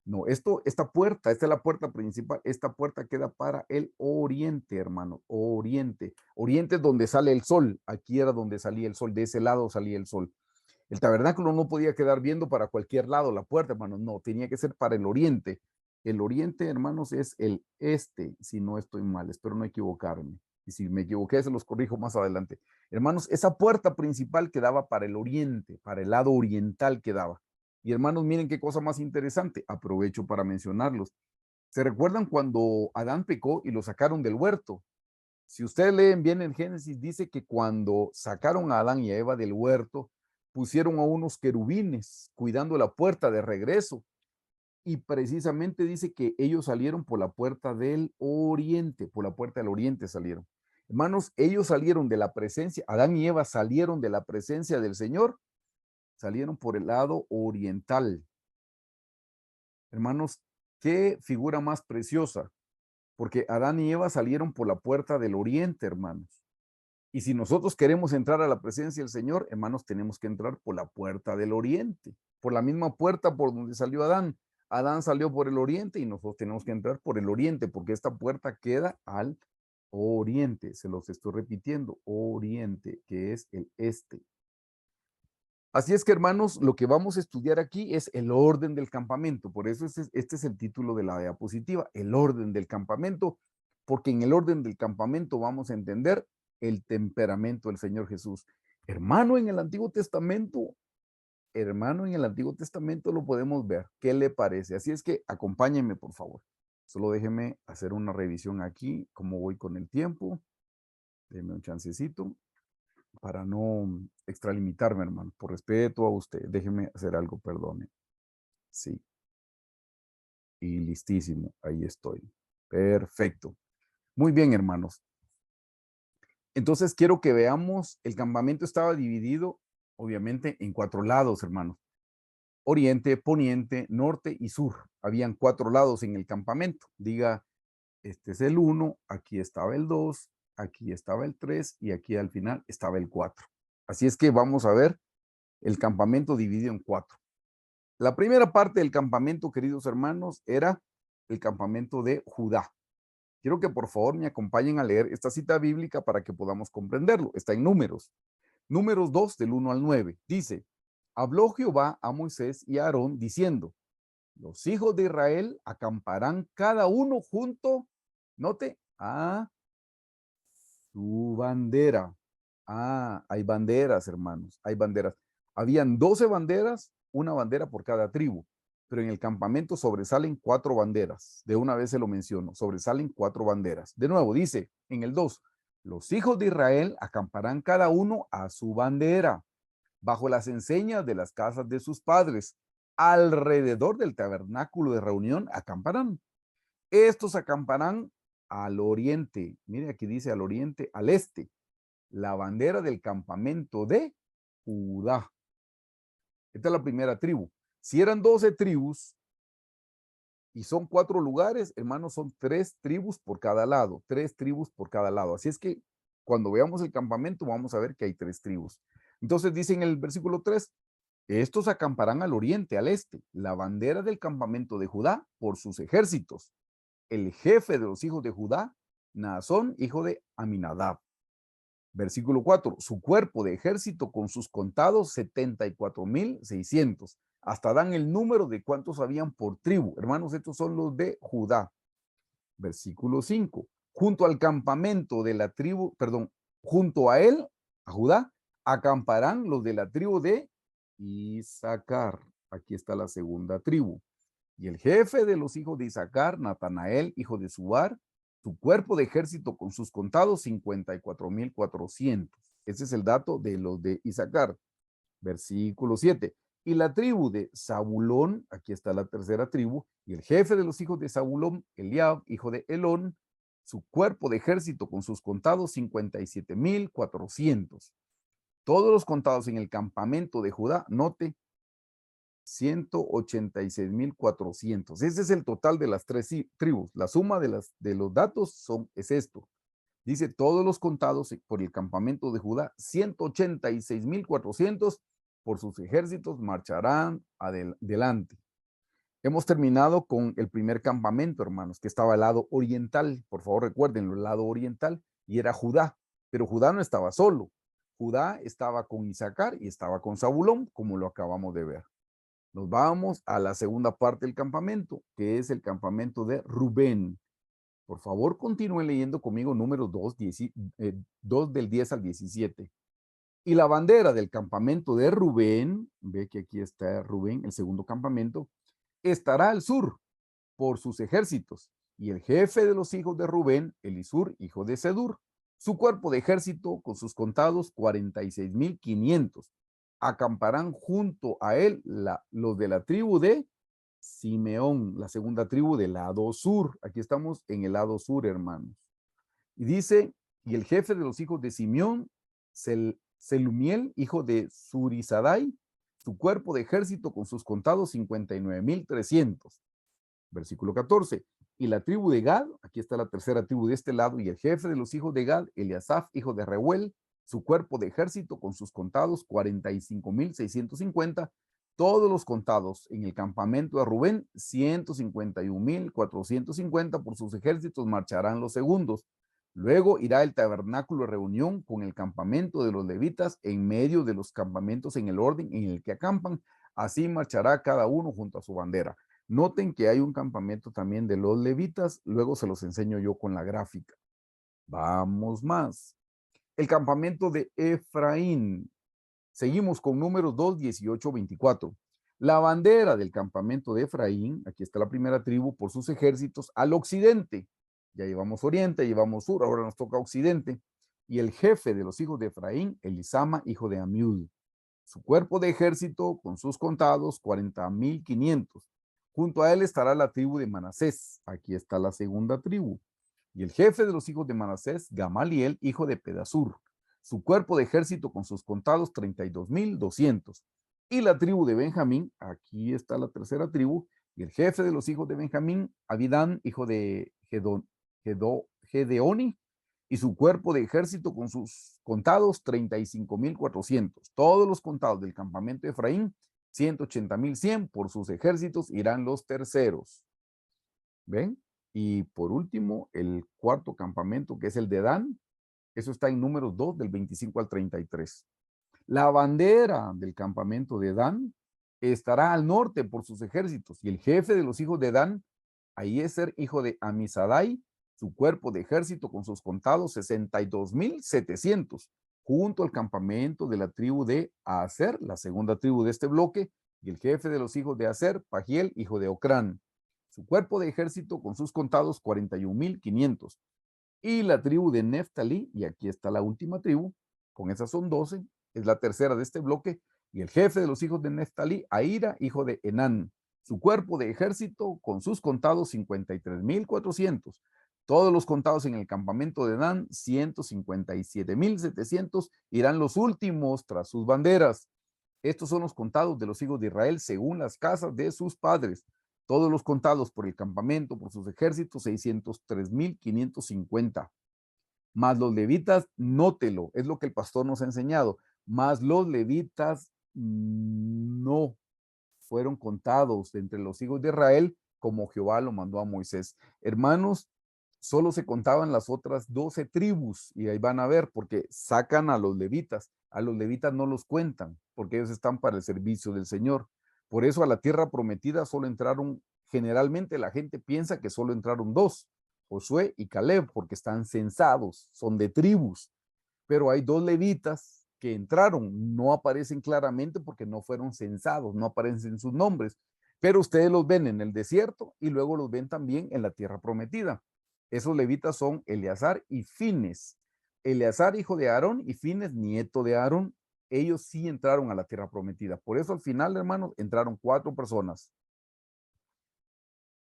No, esta puerta, esta es la puerta principal. Esta puerta queda para el oriente, hermano. Oriente. Oriente es donde sale el sol. Aquí era donde salía el sol. De ese lado salía el sol. El tabernáculo no podía quedar viendo para cualquier lado la puerta, hermanos. No, tenía que ser para el oriente. El oriente, hermanos, es el este, si no estoy mal. Espero no equivocarme. Y si me equivoqué, se los corrijo más adelante. Hermanos, esa puerta principal quedaba para el oriente, para el lado oriental quedaba. Y hermanos, miren qué cosa más interesante. Aprovecho para mencionarlos. ¿Se recuerdan cuando Adán pecó y lo sacaron del huerto? Si ustedes leen bien en Génesis, dice que cuando sacaron a Adán y a Eva del huerto, pusieron a unos querubines cuidando la puerta de regreso. Y precisamente dice que ellos salieron por la puerta del oriente, por la puerta del oriente salieron. Hermanos, ellos salieron de la presencia, Adán y Eva salieron de la presencia del Señor, salieron por el lado oriental. Hermanos, qué figura más preciosa, porque Adán y Eva salieron por la puerta del oriente, hermanos. Y si nosotros queremos entrar a la presencia del Señor, hermanos, tenemos que entrar por la puerta del oriente, por la misma puerta por donde salió Adán. Adán salió por el oriente y nosotros tenemos que entrar por el oriente, porque esta puerta queda al oriente. Se los estoy repitiendo, oriente, que es el este. Así es que, hermanos, lo que vamos a estudiar aquí es el orden del campamento. Por eso este es el título de la diapositiva, el orden del campamento, porque en el orden del campamento vamos a entender el temperamento del Señor Jesús. Hermano, en el Antiguo Testamento, lo podemos ver. ¿Qué le parece? Así es que acompáñenme, por favor. Solo déjeme hacer una revisión aquí, cómo voy con el tiempo. Déjeme un chancecito para no extralimitarme, hermano, por respeto a usted. Déjeme hacer algo, perdone. Sí. Y listísimo, ahí estoy. Perfecto. Muy bien, hermanos. Entonces quiero que veamos, el campamento estaba dividido, obviamente, en 4 lados, hermanos. Oriente, poniente, norte y sur. Habían 4 lados en el campamento. Diga, este es el 1, aquí estaba el 2, aquí estaba el 3 y aquí al final estaba el 4. Así es que vamos a ver el campamento dividido en 4. La primera parte del campamento, queridos hermanos, era el campamento de Judá. Quiero que por favor me acompañen a leer esta cita bíblica para que podamos comprenderlo. Está en Números. Números 2, del 1 al 9. Dice, habló Jehová a Moisés y a Aarón diciendo, los hijos de Israel acamparán cada uno junto, note, a su bandera. Hay banderas, hermanos, hay banderas. Habían 12 banderas, una bandera por cada tribu, pero en el campamento sobresalen 4 banderas. De una vez se lo menciono, sobresalen 4 banderas. De nuevo, dice en el 2, los hijos de Israel acamparán cada uno a su bandera, bajo las enseñas de las casas de sus padres, alrededor del tabernáculo de reunión acamparán. Estos acamparán al oriente. Mire, aquí dice al oriente, al este, la bandera del campamento de Judá. Esta es la primera tribu. Si eran 12 tribus y son 4 lugares, hermanos, son 3 tribus por cada lado, 3 tribus por cada lado. Así es que cuando veamos el campamento vamos a ver que hay 3 tribus. Entonces dice en el versículo 3, estos acamparán al oriente, al este, la bandera del campamento de Judá por sus ejércitos. El jefe de los hijos de Judá, Naasón, hijo de Aminadab. Versículo 4, su cuerpo de ejército con sus contados 74,600. Hasta dan el número de cuántos habían por tribu. Hermanos, estos son los de Judá. Versículo 5, junto al campamento de la tribu, perdón, junto a él, a Judá, acamparán los de la tribu de Isaacar. Aquí está la segunda tribu. Y el jefe de los hijos de Isaacar, Natanael, hijo de Suar, su cuerpo de ejército con sus contados 54,400. Ese es el dato de los de Isaacar. Versículo 7. Y la tribu de Zabulón, aquí está la tercera tribu, y el jefe de los hijos de Zabulón, Eliab, hijo de Elón, su cuerpo de ejército con sus contados 57,400. Todos los contados en el campamento de Judá, note, 186,400. Ese es el total de las 3 tribus. La suma de los datos es esto. Dice todos los contados por el campamento de Judá, 186,400 por sus ejércitos marcharán adelante. Hemos terminado con el primer campamento, hermanos, que estaba al lado oriental. Por favor, recuerden, el lado oriental, y era Judá. Pero Judá no estaba solo. Judá estaba con Isaacar y estaba con Zabulón, como lo acabamos de ver. Nos vamos a la segunda parte del campamento, que es el campamento de Rubén. Por favor, continúen leyendo conmigo números 2 del 10 al 17. Y la bandera del campamento de Rubén, ve que aquí está Rubén, el segundo campamento, estará al sur por sus ejércitos. Y el jefe de los hijos de Rubén, Elisur, hijo de Sedur, su cuerpo de ejército con sus contados 46,500. Acamparán junto a él los de la tribu de Simeón, la segunda tribu del lado sur. Aquí estamos en el lado sur, hermanos. Y dice, y el jefe de los hijos de Simeón, Selumiel, hijo de Surizadai, su cuerpo de ejército con sus contados 59,300. Versículo 14. Y la tribu de Gad, aquí está la tercera tribu de este lado, y el jefe de los hijos de Gad, Eliasaf, hijo de Reuel, su cuerpo de ejército con sus contados 45,650. Todos los contados en el campamento de Rubén, 151,450. Por sus ejércitos marcharán los segundos. Luego irá el tabernáculo de reunión con el campamento de los levitas en medio de los campamentos en el orden en el que acampan. Así marchará cada uno junto a su bandera. Noten que hay un campamento también de los levitas. Luego se los enseño yo con la gráfica. Vamos más. El campamento de Efraín. Seguimos con números 2, 18, 24. La bandera del campamento de Efraín, aquí está la primera tribu por sus ejércitos, al occidente. Ya llevamos oriente, llevamos sur, ahora nos toca occidente. Y el jefe de los hijos de Efraín, Elisama, hijo de Amiud. Su cuerpo de ejército con sus contados, 40,500. Junto a él estará la tribu de Manasés. Aquí está la segunda tribu. Y el jefe de los hijos de Manasés, Gamaliel, hijo de Pedasur. Su cuerpo de ejército con sus contados, 32,200. Y la tribu de Benjamín, aquí está la tercera tribu. Y el jefe de los hijos de Benjamín, Abidán, hijo de Gedeoni, y su cuerpo de ejército con sus contados 35,400. Todos los contados del campamento de Efraín, 180,100. Por sus ejércitos irán los terceros. ¿Ven? Y por último, el cuarto campamento, que es el de Dan. Eso está en números 2, del 25 al 33. La bandera del campamento de Dan estará al norte por sus ejércitos. Y el jefe de los hijos de Dan, Ahiezer, hijo de Amisadai, su cuerpo de ejército con sus contados 62,700, junto al campamento de la tribu de Aser, la segunda tribu de este bloque, y el jefe de los hijos de Aser, Pagiel, hijo de Ocrán, su cuerpo de ejército con sus contados 41,500. Y la tribu de Neftalí, y aquí está la última tribu, con esas son 12, es la tercera de este bloque, y el jefe de los hijos de Neftalí, Ahira, hijo de Enán, su cuerpo de ejército con sus contados 53,400. Todos los contados en el campamento de Dan, 157,700, irán los últimos tras sus banderas. Estos son los contados de los hijos de Israel según las casas de sus padres. Todos los contados por el campamento, por sus ejércitos, 603,550. Más los levitas, nótelo, es lo que el pastor nos ha enseñado. Más los levitas no fueron contados entre los hijos de Israel como Jehová lo mandó a Moisés. Hermanos, solo se contaban las otras 12 tribus y ahí van a ver porque sacan a los levitas no los cuentan porque ellos están para el servicio del Señor. Por eso a la tierra prometida solo entraron, generalmente la gente piensa que solo entraron dos, Josué y Caleb, porque están censados, son de tribus, pero hay dos levitas que entraron, no aparecen claramente porque no fueron censados, no aparecen sus nombres, pero ustedes los ven en el desierto y luego los ven también en la tierra prometida. Esos levitas son Eleazar y Fines. Eleazar, hijo de Aarón, y Fines, nieto de Aarón. Ellos sí entraron a la tierra prometida. Por eso al final, hermanos, entraron 4 personas.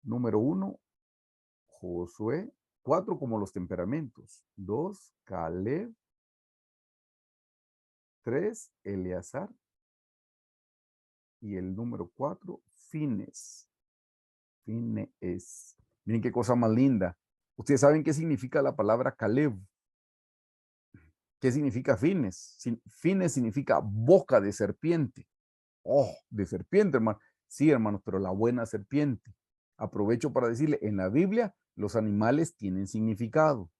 Número 1, Josué. 4 como los temperamentos. 2, Caleb. 3, Eleazar. Y el número 4, Fines. Fines. Miren qué cosa más linda. Ustedes saben qué significa la palabra Caleb. ¿Qué significa Fines? Fines significa boca de serpiente. Oh, de serpiente, hermano. Sí, hermanos, pero la buena serpiente. Aprovecho para decirle, en la Biblia los animales tienen significado.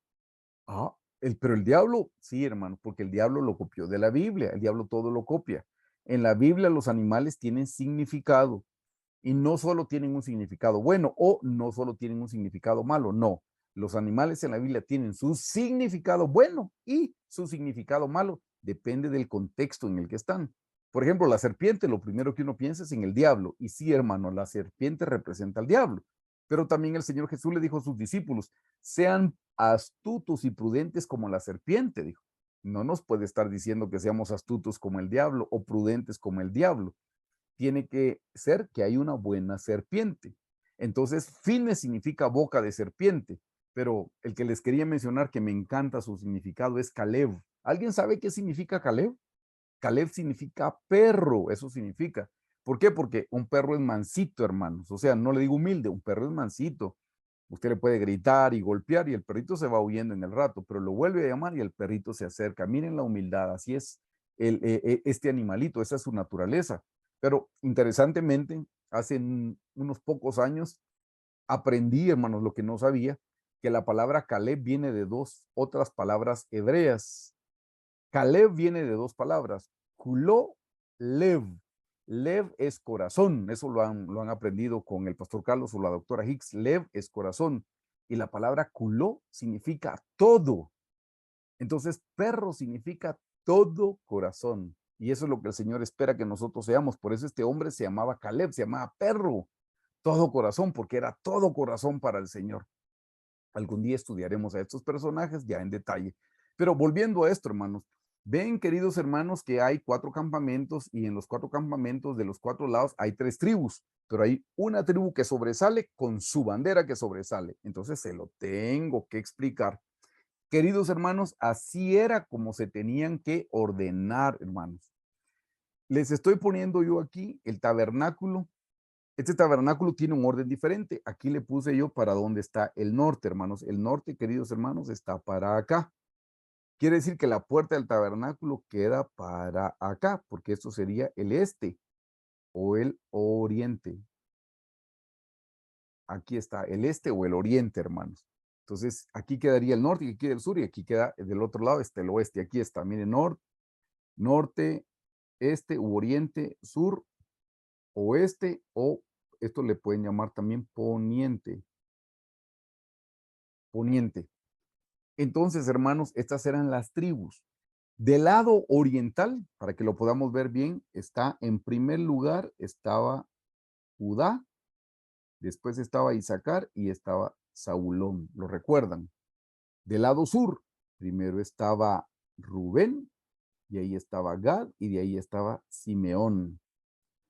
Ah, pero el diablo, sí, hermano, porque el diablo lo copió de la Biblia, el diablo todo lo copia. En la Biblia los animales tienen significado y no solo tienen un significado bueno o no solo tienen un significado malo, no. Los animales en la Biblia tienen su significado bueno y su significado malo, depende del contexto en el que están. Por ejemplo, la serpiente, lo primero que uno piensa es en el diablo. Y sí, hermano, la serpiente representa al diablo. Pero también el Señor Jesús le dijo a sus discípulos, sean astutos y prudentes como la serpiente, dijo. No nos puede estar diciendo que seamos astutos como el diablo o prudentes como el diablo. Tiene que ser que hay una buena serpiente. Entonces, fine significa boca de serpiente, pero el que les quería mencionar que me encanta su significado es Caleb. ¿Alguien sabe qué significa Caleb? Caleb significa perro, eso significa. ¿Por qué? Porque un perro es mansito, hermanos. O sea, no le digo humilde, un perro es mansito. Usted le puede gritar y golpear y el perrito se va huyendo en el rato, pero lo vuelve a llamar y el perrito se acerca. Miren la humildad, así es este animalito, esa es su naturaleza. Pero interesantemente, hace unos pocos años aprendí, hermanos, lo que no sabía, que la palabra Caleb viene de dos otras palabras hebreas. Caleb viene de dos palabras, Kuló, Lev. Lev es corazón, eso lo han aprendido con el pastor Carlos o la doctora Hicks. Lev es corazón y la palabra Kuló significa todo. Entonces, perro significa todo corazón. Y eso es lo que el Señor espera que nosotros seamos. Por eso este hombre se llamaba Caleb, se llamaba perro, todo corazón, porque era todo corazón para el Señor. Algún día estudiaremos a estos personajes ya en detalle. Pero volviendo a esto, hermanos, ven, queridos hermanos, que hay 4 campamentos y en los 4 campamentos de los 4 lados hay 3 tribus, pero hay una tribu que sobresale con su bandera que sobresale. Entonces se lo tengo que explicar. Queridos hermanos, así era como se tenían que ordenar, hermanos. Les estoy poniendo yo aquí el tabernáculo. Este tabernáculo tiene un orden diferente. Aquí le puse yo para dónde está el norte, hermanos. El norte, queridos hermanos, está para acá. Quiere decir que la puerta del tabernáculo queda para acá, porque esto sería el este o el oriente. Aquí está el este o el oriente, hermanos. Entonces, aquí quedaría el norte y aquí el sur, y aquí queda del otro lado, está el oeste. Aquí está, miren, norte, este u oriente, sur, oeste, o esto le pueden llamar también poniente. Poniente. Entonces, hermanos, estas eran las tribus. Del lado oriental, para que lo podamos ver bien, está en primer lugar, estaba Judá, después estaba Isaacar y estaba Zabulón, ¿lo recuerdan? Del lado sur, primero estaba Rubén, y ahí estaba Gad, y de ahí estaba Simeón.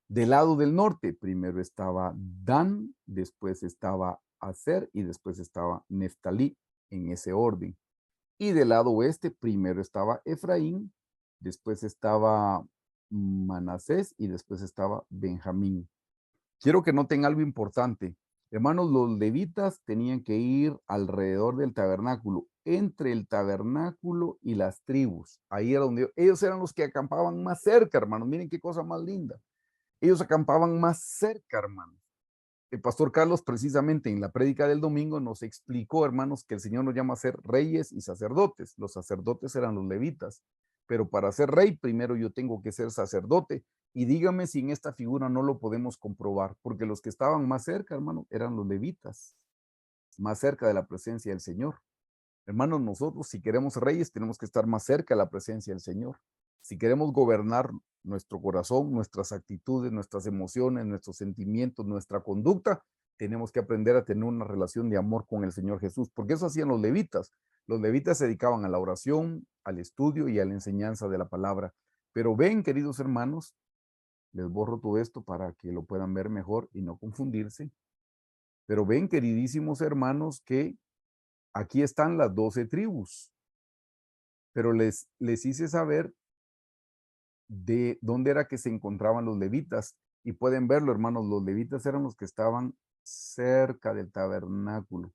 Del lado del norte, primero estaba Dan, después estaba Aser y después estaba Neftalí, en ese orden. Y del lado oeste, primero estaba Efraín, después estaba Manasés y después estaba Benjamín. Quiero que noten algo importante. Hermanos, los levitas tenían que ir alrededor del tabernáculo, entre el tabernáculo y las tribus. Ahí era donde ellos eran los que acampaban más cerca, hermanos. Miren qué cosa más linda. Ellos acampaban más cerca, hermanos. El pastor Carlos precisamente en la prédica del domingo nos explicó, hermanos, que el Señor nos llama a ser reyes y sacerdotes. Los sacerdotes eran los levitas, pero para ser rey primero yo tengo que ser sacerdote. Y dígame si en esta figura no lo podemos comprobar, porque los que estaban más cerca, hermano, eran los levitas, más cerca de la presencia del Señor. Hermanos, nosotros si queremos reyes tenemos que estar más cerca de la presencia del Señor. Si queremos gobernar nuestro corazón, nuestras actitudes, nuestras emociones, nuestros sentimientos, nuestra conducta, tenemos que aprender a tener una relación de amor con el Señor Jesús, porque eso hacían los levitas. Los levitas se dedicaban a la oración, al estudio y a la enseñanza de la palabra. Pero ven, queridos hermanos, les borro todo esto para que lo puedan ver mejor y no confundirse. Pero ven, queridísimos hermanos, que aquí están las 12 tribus, pero les hice saber de dónde era que se encontraban los levitas. Y pueden verlo, hermanos, los levitas eran los que estaban cerca del tabernáculo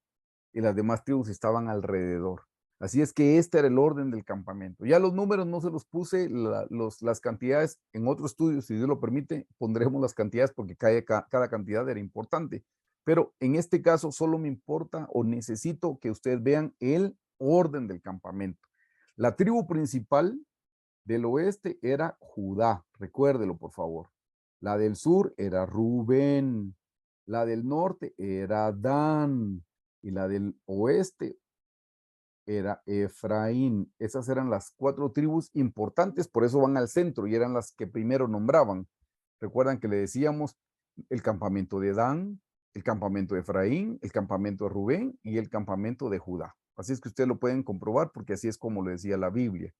y las demás tribus estaban alrededor. Así es que este era el orden del campamento. Ya los números no se los puse, las cantidades en otro estudio, si Dios lo permite, pondremos las cantidades porque cada cantidad era importante. Pero en este caso solo me importa o necesito que ustedes vean el orden del campamento. La tribu principal del oeste era Judá, recuérdelo por favor. La del sur era Rubén, la del norte era Dan y la del oeste era Efraín. Esas eran las 4 tribus importantes, por eso van al centro y eran las que primero nombraban. Recuerdan que le decíamos el campamento de Dan, el campamento de Efraín, el campamento de Rubén y el campamento de Judá. Así es que ustedes lo pueden comprobar porque así es como lo decía la Biblia.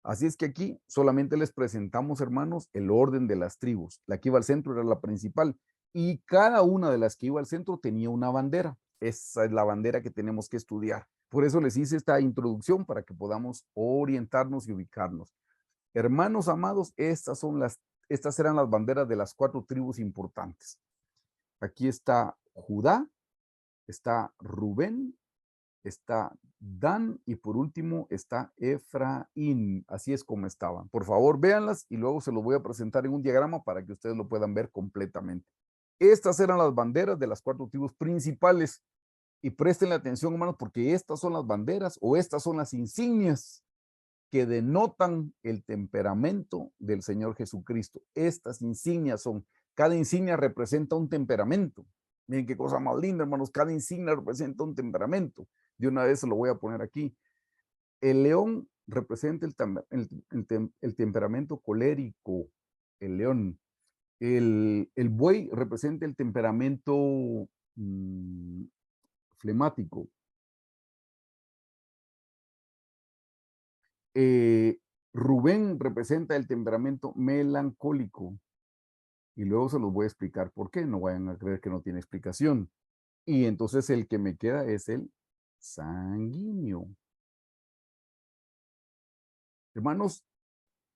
Así es que aquí solamente les presentamos, hermanos, el orden de las tribus. La que iba al centro era la principal y cada una de las que iba al centro tenía una bandera. Esa es la bandera que tenemos que estudiar. Por eso les hice esta introducción para que podamos orientarnos y ubicarnos. Hermanos amados, estas eran las banderas de las 4 tribus importantes. Aquí está Judá, está Rubén, está Dan y por último está Efraín. Así es como estaban. Por favor, véanlas y luego se los voy a presentar en un diagrama para que ustedes lo puedan ver completamente. Estas eran las banderas de las 4 tribus principales. Y presten atención, hermanos, porque estas son las banderas o estas son las insignias que denotan el temperamento del Señor Jesucristo. Estas insignias son, cada insignia representa un temperamento. Miren qué cosa más linda, hermanos, cada insignia representa un temperamento. De una vez se lo voy a poner aquí. El león representa el temperamento colérico, el león. El buey representa el temperamento flemático. Rubén representa el temperamento melancólico y luego se los voy a explicar por qué, no vayan a creer que no tiene explicación. Y entonces el que me queda es el sanguíneo. Hermanos,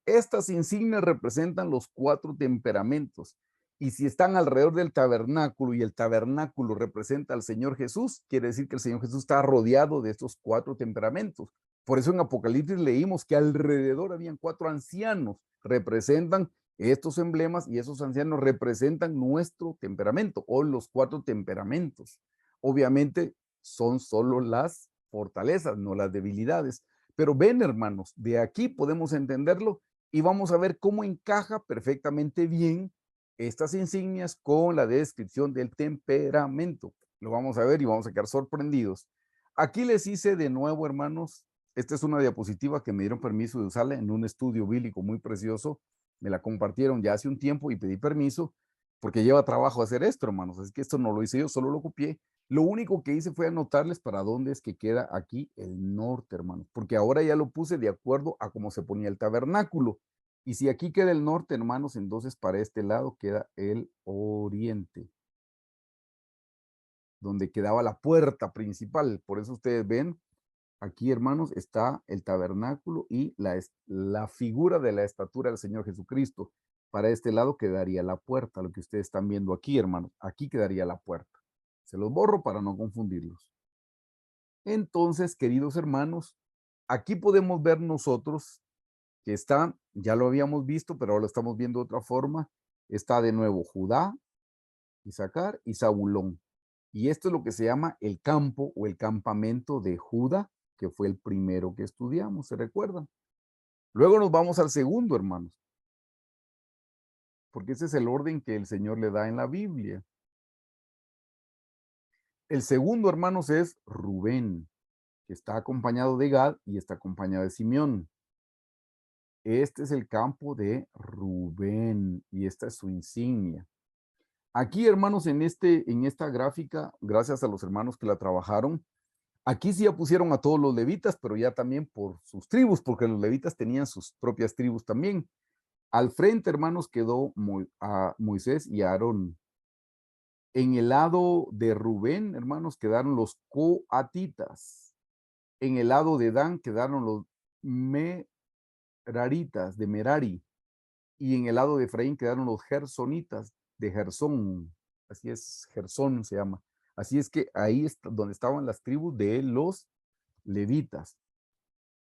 estas insignias representan los 4 temperamentos y si están alrededor del tabernáculo y el tabernáculo representa al Señor Jesús, quiere decir que el Señor Jesús está rodeado de estos 4 temperamentos. Por eso en Apocalipsis leímos que alrededor habían 4 ancianos, representan estos emblemas y esos ancianos representan nuestro temperamento o los 4 temperamentos. Obviamente son solo las fortalezas, no las debilidades. Pero ven, hermanos, de aquí podemos entenderlo y vamos a ver cómo encaja perfectamente bien estas insignias con la descripción del temperamento. Lo vamos a ver y vamos a quedar sorprendidos. Aquí les hice de nuevo, hermanos, esta es una diapositiva que me dieron permiso de usarla en un estudio bíblico muy precioso. Me la compartieron ya hace un tiempo y pedí permiso porque lleva trabajo hacer esto, hermanos. Así que esto no lo hice yo, solo lo copié. Lo único que hice fue anotarles para dónde es que queda aquí el norte, hermanos, porque ahora ya lo puse de acuerdo a cómo se ponía el tabernáculo. Y si aquí queda el norte, hermanos, entonces para este lado queda el oriente, donde quedaba la puerta principal. Por eso ustedes ven, aquí, hermanos, está el tabernáculo y la figura de la estatura del Señor Jesucristo. Para este lado quedaría la puerta, lo que ustedes están viendo aquí, hermanos. Aquí quedaría la puerta. Se los borro para no confundirlos. Entonces, queridos hermanos, aquí podemos ver nosotros que está, ya lo habíamos visto, pero ahora lo estamos viendo de otra forma. Está de nuevo Judá, Isaacar y Zabulón. Y esto es lo que se llama el campo o el campamento de Judá, que fue el primero que estudiamos, ¿se recuerdan? Luego nos vamos al segundo, hermanos, porque ese es el orden que el Señor le da en la Biblia. El segundo, hermanos, es Rubén, que está acompañado de Gad y está acompañado de Simeón. Este es el campo de Rubén y esta es su insignia. Aquí, hermanos, en esta gráfica, gracias a los hermanos que la trabajaron, aquí sí ya pusieron a todos los levitas, pero ya también por sus tribus, porque los levitas tenían sus propias tribus también. Al frente, hermanos, quedó a Moisés y a Aarón. En el lado de Rubén, hermanos, quedaron los coatitas. En el lado de Dan quedaron los meraritas de Merari. Y en el lado de Efraín quedaron los gersonitas de Gersón. Así es, Gersón se llama. Así es que ahí está donde estaban las tribus de los levitas.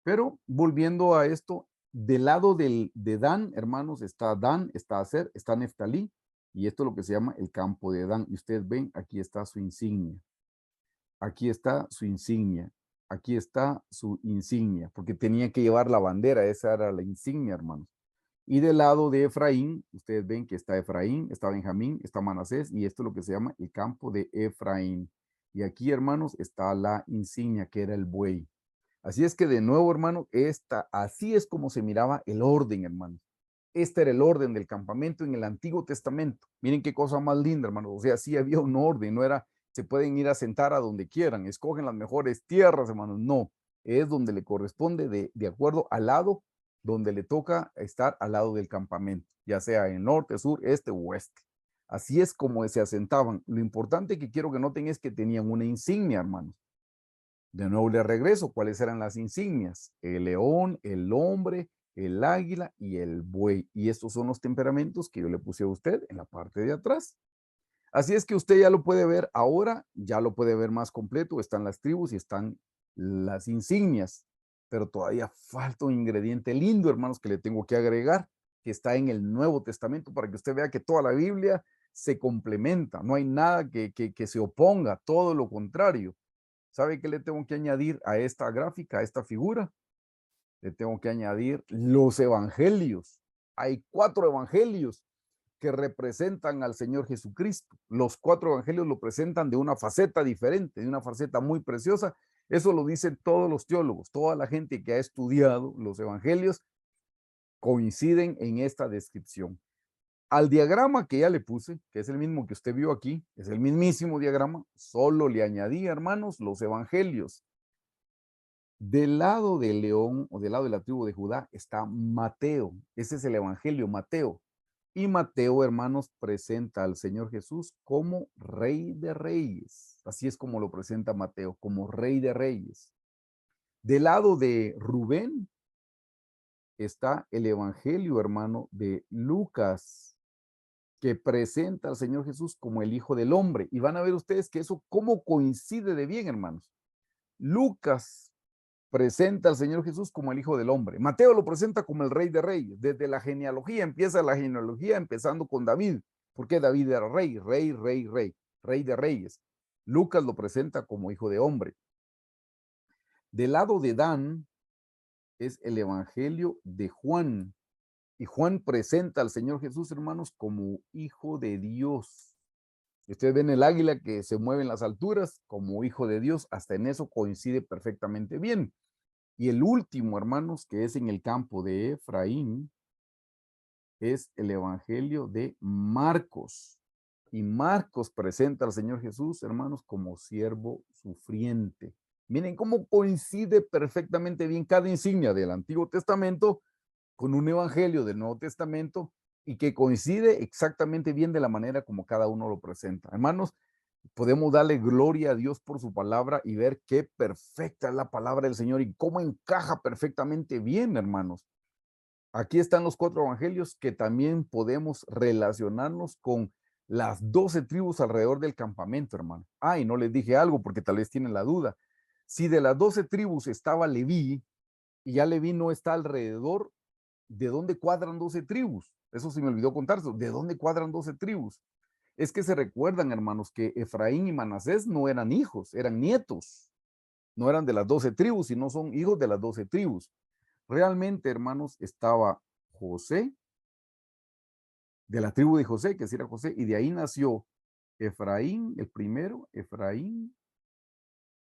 Pero volviendo a esto, del lado de Dan, hermanos, está Dan, está Aser, está Neftalí, y esto es lo que se llama el campo de Dan. Y ustedes ven, aquí está su insignia. Aquí está su insignia. Aquí está su insignia, porque tenía que llevar la bandera, esa era la insignia, hermanos. Y del lado de Efraín, ustedes ven que está Efraín, está Benjamín, está Manasés, y esto es lo que se llama el campo de Efraín. Y aquí, hermanos, está la insignia, que era el buey. Así es que de nuevo, hermano, así es como se miraba el orden, hermano. Este era el orden del campamento en el Antiguo Testamento. Miren qué cosa más linda, hermano. O sea, sí había un orden, no era, se pueden ir a sentar a donde quieran, escogen las mejores tierras, hermanos. No, es donde le corresponde de acuerdo al lado donde le toca estar al lado del campamento, ya sea en norte, sur, este o oeste. Así es como se asentaban. Lo importante que quiero que noten es que tenían una insignia, hermanos. De nuevo le regreso, ¿cuáles eran las insignias? El león, el hombre, el águila y el buey. Y estos son los temperamentos que yo le puse a usted en la parte de atrás. Así es que usted ya lo puede ver ahora, ya lo puede ver más completo, están las tribus y están las insignias, pero todavía falta un ingrediente lindo, hermanos, que le tengo que agregar, que está en el Nuevo Testamento, para que usted vea que toda la Biblia se complementa, no hay nada que se oponga, todo lo contrario. ¿Sabe qué le tengo que añadir a esta gráfica, a esta figura? Le tengo que añadir los evangelios. Hay 4 evangelios que representan al Señor Jesucristo. Los 4 evangelios lo presentan de una faceta diferente, de una faceta muy preciosa. Eso lo dicen todos los teólogos, toda la gente que ha estudiado los evangelios coinciden en esta descripción. Al diagrama que ya le puse, que es el mismo que usted vio aquí, es el mismísimo diagrama, solo le añadí, hermanos, los evangelios. Del lado de León o del lado de la tribu de Judá está Mateo. Ese es el evangelio, Mateo. Y Mateo, hermanos, presenta al Señor Jesús como Rey de Reyes. Así es como lo presenta Mateo, como Rey de Reyes. Del lado de Rubén está el evangelio, hermano, de Lucas, que presenta al Señor Jesús como el Hijo del Hombre. Y van a ver ustedes que eso cómo coincide de bien, hermanos. Lucas presenta al Señor Jesús como el Hijo del Hombre. Mateo lo presenta como el Rey de Reyes. Desde la genealogía empieza la genealogía empezando con David, porque David era rey, rey de reyes. Lucas lo presenta como Hijo de Hombre. Del lado de Dan es el Evangelio de Juan. Y Juan presenta al Señor Jesús, hermanos, como Hijo de Dios. Ustedes ven el águila que se mueve en las alturas como Hijo de Dios. Hasta en eso coincide perfectamente bien. Y el último, hermanos, que es en el campo de Efraín, es el Evangelio de Marcos. Y Marcos presenta al Señor Jesús, hermanos, como siervo sufriente. Miren cómo coincide perfectamente bien cada insignia del Antiguo Testamento con un evangelio del Nuevo Testamento y que coincide exactamente bien de la manera como cada uno lo presenta. Hermanos, podemos darle gloria a Dios por su palabra y ver qué perfecta es la palabra del Señor y cómo encaja perfectamente bien, hermanos. Aquí están los 4 evangelios que también podemos relacionarnos con las 12 tribus alrededor del campamento, hermano. Y no les dije algo porque tal vez tienen la duda. Si de las 12 tribus estaba Leví y ya Leví no está alrededor, ¿de dónde cuadran 12 tribus? Eso se me olvidó contarse. ¿De dónde cuadran 12 tribus? Es que se recuerdan, hermanos, que Efraín y Manasés no eran hijos, eran nietos. No eran de las 12 tribus, sino son hijos de las 12 tribus. Realmente, hermanos, estaba José, de la tribu de José, que sí era José, y de ahí nació Efraín, el primero, Efraín,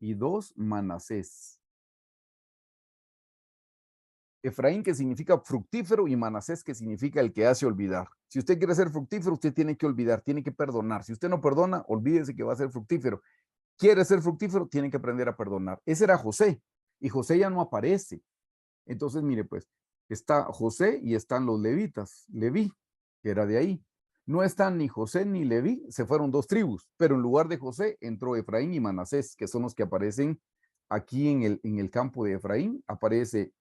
y 2, Manasés. Efraín, que significa fructífero, y Manasés, que significa el que hace olvidar. Si usted quiere ser fructífero, usted tiene que olvidar, tiene que perdonar. Si usted no perdona, olvídese que va a ser fructífero. Quiere ser fructífero, tiene que aprender a perdonar. Ese era José, y José ya no aparece. Entonces, mire, pues, está José y están los levitas, Leví, que era de ahí. No están ni José ni Leví, se fueron 2 tribus, pero en lugar de José entró Efraín y Manasés, que son los que aparecen aquí en el campo de Efraín, aparece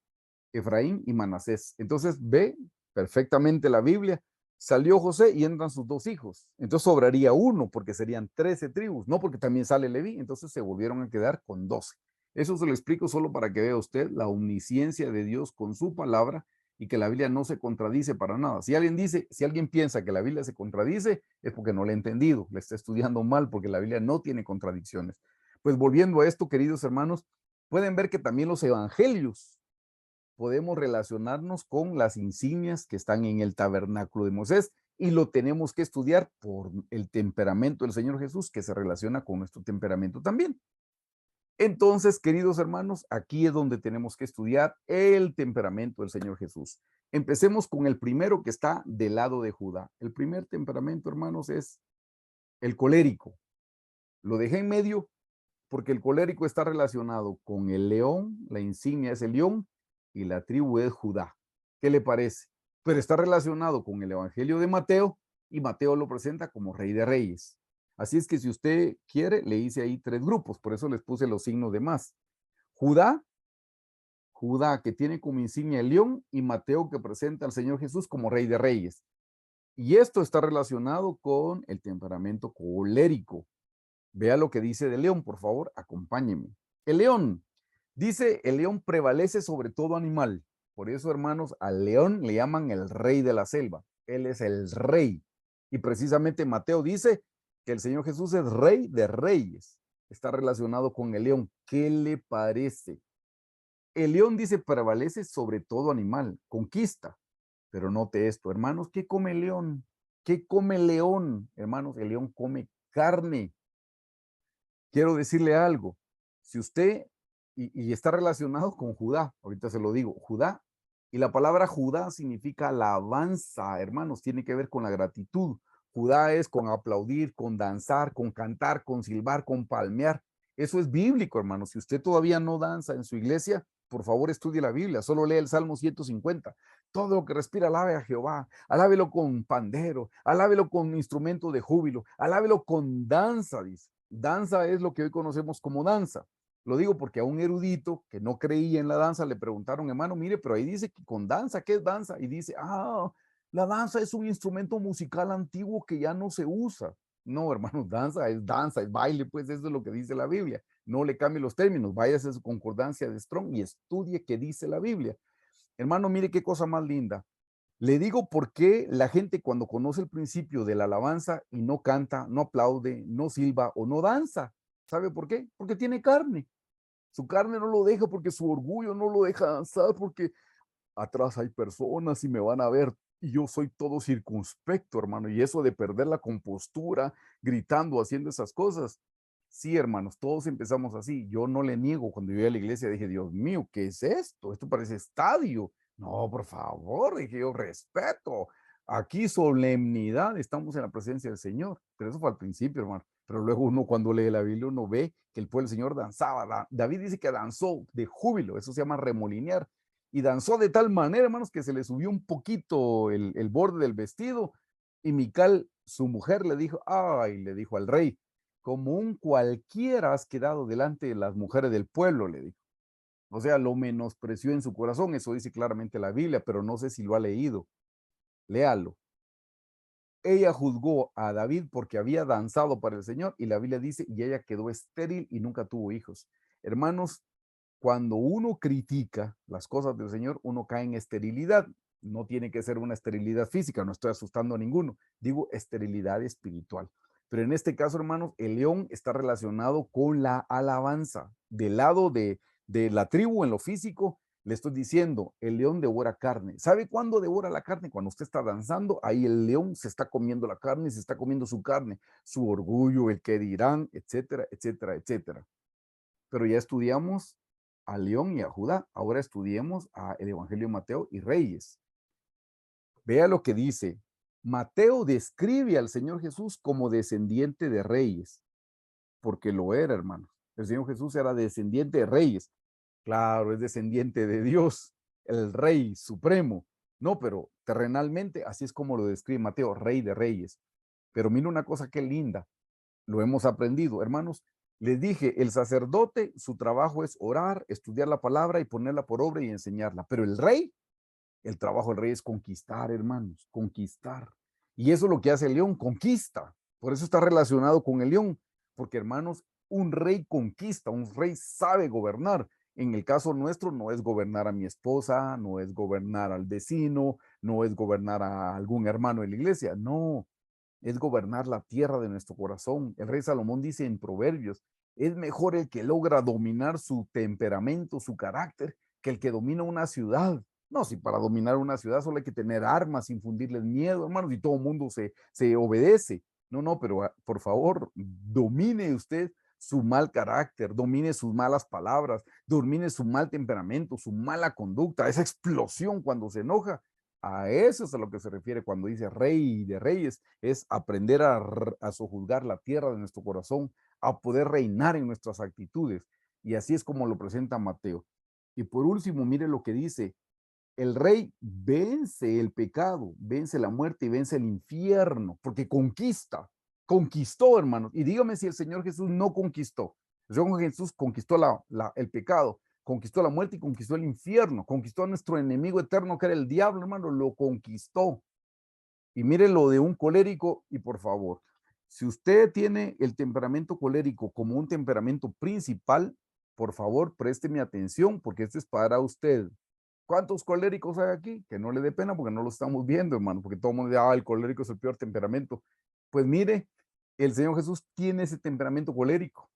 Efraín y Manasés. Entonces ve perfectamente la Biblia, salió José y entran sus 2 hijos. Entonces sobraría uno porque serían 13 tribus, no porque también sale Leví, entonces se volvieron a quedar con 12. Eso se lo explico solo para que vea usted la omnisciencia de Dios con su palabra y que la Biblia no se contradice para nada. Si alguien piensa que la Biblia se contradice, es porque no la ha entendido, la está estudiando mal, porque la Biblia no tiene contradicciones. Pues volviendo a esto, queridos hermanos, pueden ver que también los evangelios podemos relacionarnos con las insignias que están en el tabernáculo de Moisés y lo tenemos que estudiar por el temperamento del Señor Jesús que se relaciona con nuestro temperamento también. Entonces, queridos hermanos, aquí es donde tenemos que estudiar el temperamento del Señor Jesús. Empecemos con el primero que está del lado de Judá. El primer temperamento, hermanos, es el colérico. Lo dejé en medio porque el colérico está relacionado con el león, la insignia es el león y la tribu es Judá. ¿Qué le parece? Pero está relacionado con el Evangelio de Mateo y Mateo lo presenta como Rey de Reyes. Así es que si usted quiere, le hice ahí 3 grupos, por eso les puse los signos de más. Judá, Judá que tiene como insignia el león y Mateo que presenta al Señor Jesús como Rey de Reyes. Y esto está relacionado con el temperamento colérico. Vea lo que dice de león, por favor, acompáñeme. El león, dice, el león prevalece sobre todo animal. Por eso, hermanos, al león le llaman el rey de la selva. Él es el rey. Y precisamente Mateo dice que el Señor Jesús es rey de reyes. Está relacionado con el león. ¿Qué le parece? El león dice prevalece sobre todo animal, conquista. Pero note esto, hermanos, ¿qué come el león? ¿Qué come el león? Hermanos, el león come carne. Quiero decirle algo, si usted, y está relacionado con Judá, ahorita se lo digo, Judá, y la palabra Judá significa alabanza, hermanos, tiene que ver con la gratitud. Judá es con aplaudir, con danzar, con cantar, con silbar, con palmear. Eso es bíblico, hermanos. Si usted todavía no danza en su iglesia, por favor estudie la Biblia, solo lee el Salmo 150. Todo lo que respira, alabe a Jehová, alábelo con pandero, alábelo con instrumento de júbilo, alábelo con danza, dice. Danza es lo que hoy conocemos como danza. Lo digo porque a un erudito que no creía en la danza le preguntaron, hermano, mire, pero ahí dice que con danza, ¿qué es danza? Y dice, la danza es un instrumento musical antiguo que ya no se usa. No, hermano, danza, es baile, pues eso es lo que dice la Biblia. No le cambie los términos, váyase a su concordancia de Strong y estudie qué dice la Biblia. Hermano, mire qué cosa más linda. Le digo por qué la gente cuando conoce el principio de la alabanza y no canta, no aplaude, no silba o no danza. ¿Sabe por qué? Porque tiene carne. Su carne no lo deja porque su orgullo no lo deja danzar porque atrás hay personas y me van a ver y yo soy todo circunspecto, hermano. Y eso de perder la compostura, gritando, haciendo esas cosas. Sí, hermanos, todos empezamos así. Yo no le niego, cuando llegué a la iglesia dije, Dios mío, ¿qué es esto? Esto parece estadio. No, por favor, dije yo, respeto. Aquí solemnidad, estamos en la presencia del Señor. Pero eso fue al principio, hermano. Pero luego uno cuando lee la Biblia, uno ve que el pueblo del Señor danzaba. David dice que danzó de júbilo, eso se llama remolinear. Y danzó de tal manera, hermanos, que se le subió un poquito el borde del vestido. Y Mical, su mujer, le dijo, ay, le dijo al rey, como un cualquiera has quedado delante de las mujeres del pueblo, le dijo. O sea, lo menospreció en su corazón, eso dice claramente la Biblia, pero no sé si lo ha leído. Léalo. Ella juzgó a David porque había danzado para el Señor y la Biblia dice, y ella quedó estéril y nunca tuvo hijos. Hermanos, cuando uno critica las cosas del Señor, uno cae en esterilidad. No tiene que ser una esterilidad física, no estoy asustando a ninguno. Digo esterilidad espiritual. Pero en este caso, hermanos, el león está relacionado con la alabanza. Del lado de la tribu en lo físico, le estoy diciendo, el león devora carne. ¿Sabe cuándo devora la carne? Cuando usted está danzando, ahí el león se está comiendo la carne, se está comiendo su carne, su orgullo, el que dirán, etcétera, etcétera, etcétera. Pero ya estudiamos a León y a Judá. Ahora estudiemos el Evangelio de Mateo y Reyes. Vea lo que dice. Mateo describe al Señor Jesús como descendiente de reyes, porque lo era, hermano. El Señor Jesús era descendiente de reyes. Claro, es descendiente de Dios, el Rey Supremo. No, pero terrenalmente así es como lo describe Mateo, Rey de Reyes. Pero mira una cosa qué linda. Lo hemos aprendido, hermanos. Les dije, el sacerdote, su trabajo es orar, estudiar la palabra y ponerla por obra y enseñarla. Pero el rey, el trabajo del rey es conquistar, hermanos, conquistar. Y eso es lo que hace el león, conquista. Por eso está relacionado con el león. Porque, hermanos, Un rey conquista, un rey sabe gobernar. En el caso nuestro no es gobernar a mi esposa, no es gobernar al vecino, no es gobernar a algún hermano de la iglesia, no, es gobernar la tierra de nuestro corazón. El rey Salomón dice en Proverbios, es mejor el que logra dominar su temperamento, su carácter, que el que domina una ciudad. No, si para dominar una ciudad solo hay que tener armas, infundirles miedo, hermanos, y todo el mundo se obedece. No, no, pero por favor, domine usted su mal carácter, domine sus malas palabras, domine su mal temperamento, su mala conducta, esa explosión cuando se enoja. A eso es a lo que se refiere cuando dice rey de reyes, es aprender a sojuzgar la tierra de nuestro corazón, a poder reinar en nuestras actitudes. Y así es como lo presenta Mateo. Y por último, mire lo que dice, el rey vence el pecado, vence la muerte y vence el infierno, porque conquistó, hermanos. Y dígame si el Señor Jesús no conquistó. El Señor Jesús conquistó el pecado, conquistó la muerte y conquistó el infierno, conquistó a nuestro enemigo eterno que era el diablo, hermano, lo conquistó. Y mire lo de un colérico y por favor, si usted tiene el temperamento colérico como un temperamento principal, por favor, présteme atención porque este es para usted. ¿Cuántos coléricos hay aquí? Que no le dé pena porque no lo estamos viendo, hermano, porque todo el mundo dice, el colérico es el peor temperamento. Pues mire, el Señor Jesús tiene ese temperamento colérico,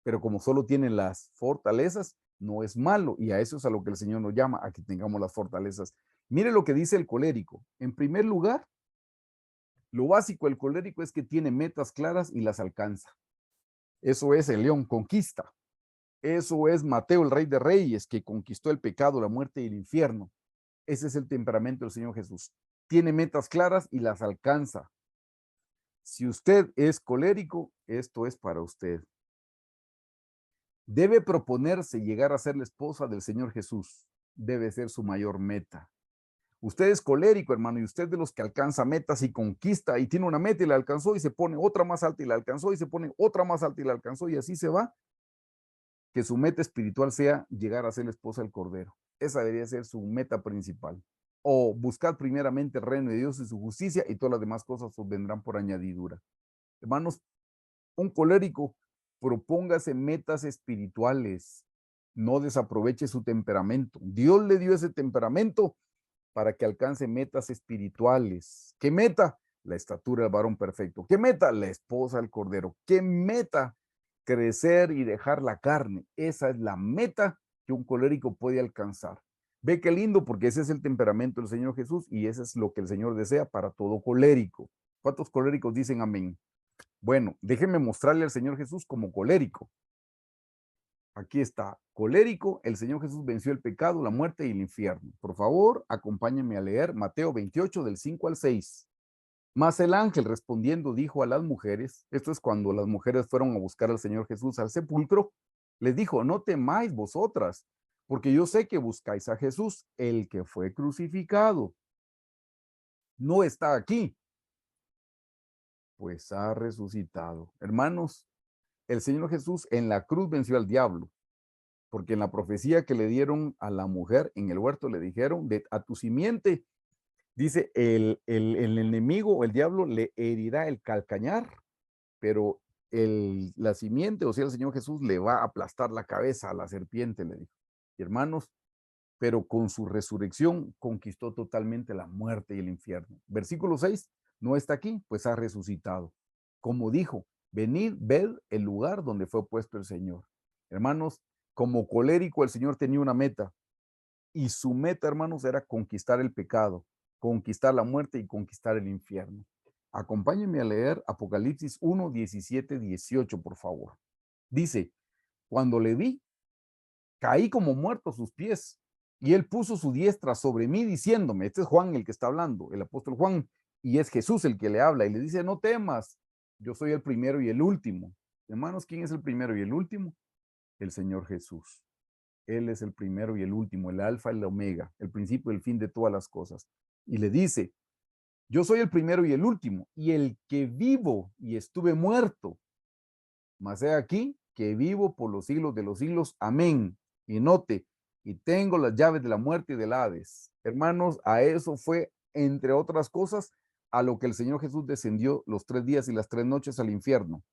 pero como solo tiene las fortalezas, no es malo, y a eso es a lo que el Señor nos llama, a que tengamos las fortalezas. Mire lo que dice el colérico. En primer lugar, lo básico del colérico es que tiene metas claras y las alcanza. Eso es el león, conquista. Eso es Mateo, el rey de reyes, que conquistó el pecado, la muerte y el infierno. Ese es el temperamento del Señor Jesús. Tiene metas claras y las alcanza. Si usted es colérico, esto es para usted. Debe proponerse llegar a ser la esposa del Señor Jesús. Debe ser su mayor meta. Usted es colérico, hermano, y usted de los que alcanza metas y conquista y tiene una meta y la alcanzó y se pone otra más alta y la alcanzó y se pone otra más alta y la alcanzó y así se va. Que su meta espiritual sea llegar a ser la esposa del Cordero. Esa debería ser su meta principal. O buscar primeramente el reino de Dios y su justicia y todas las demás cosas os vendrán por añadidura. Hermanos, un colérico, propóngase metas espirituales. No desaproveche su temperamento. Dios le dio ese temperamento para que alcance metas espirituales. ¿Qué meta? La estatura del varón perfecto. ¿Qué meta? La esposa del Cordero. ¿Qué meta? Crecer y dejar la carne. Esa es la meta que un colérico puede alcanzar. Ve qué lindo, porque ese es el temperamento del Señor Jesús y ese es lo que el Señor desea para todo colérico. ¿Cuántos coléricos dicen amén? Bueno, déjenme mostrarle al Señor Jesús como colérico. Aquí está, colérico, el Señor Jesús venció el pecado, la muerte y el infierno. Por favor, acompáñenme a leer Mateo 28 del 5 al 6. Mas el ángel respondiendo dijo a las mujeres, esto es cuando las mujeres fueron a buscar al Señor Jesús al sepulcro, les dijo, no temáis vosotras, porque yo sé que buscáis a Jesús, el que fue crucificado. No está aquí, pues ha resucitado. Hermanos, el Señor Jesús en la cruz venció al diablo, porque en la profecía que le dieron a la mujer en el huerto le dijeron, a tu simiente, dice, el enemigo o el diablo le herirá el calcañar, pero la simiente, o sea, el Señor Jesús le va a aplastar la cabeza a la serpiente, le dijo. Y hermanos, pero con su resurrección conquistó totalmente la muerte y el infierno. Versículo 6, no está aquí, pues ha resucitado. Como dijo, venid, ved el lugar donde fue puesto el Señor. Hermanos, como colérico, el Señor tenía una meta, y su meta, hermanos, era conquistar el pecado, conquistar la muerte y conquistar el infierno. Acompáñenme a leer Apocalipsis 1, 17, 18, por favor. Dice, cuando le vi, caí como muerto a sus pies, y él puso su diestra sobre mí diciéndome, este es Juan el que está hablando, el apóstol Juan, y es Jesús el que le habla, y le dice, no temas, yo soy el primero y el último. Hermanos, ¿quién es el primero y el último? El Señor Jesús. Él es el primero y el último, el alfa y el omega, el principio y el fin de todas las cosas. Y le dice, yo soy el primero y el último, y el que vivo y estuve muerto, mas he aquí que vivo por los siglos de los siglos. Amén. Y note, y tengo las llaves de la muerte y del Hades. Hermanos, a eso fue, entre otras cosas, a lo que el Señor Jesús descendió los 3 días y las 3 noches al infierno.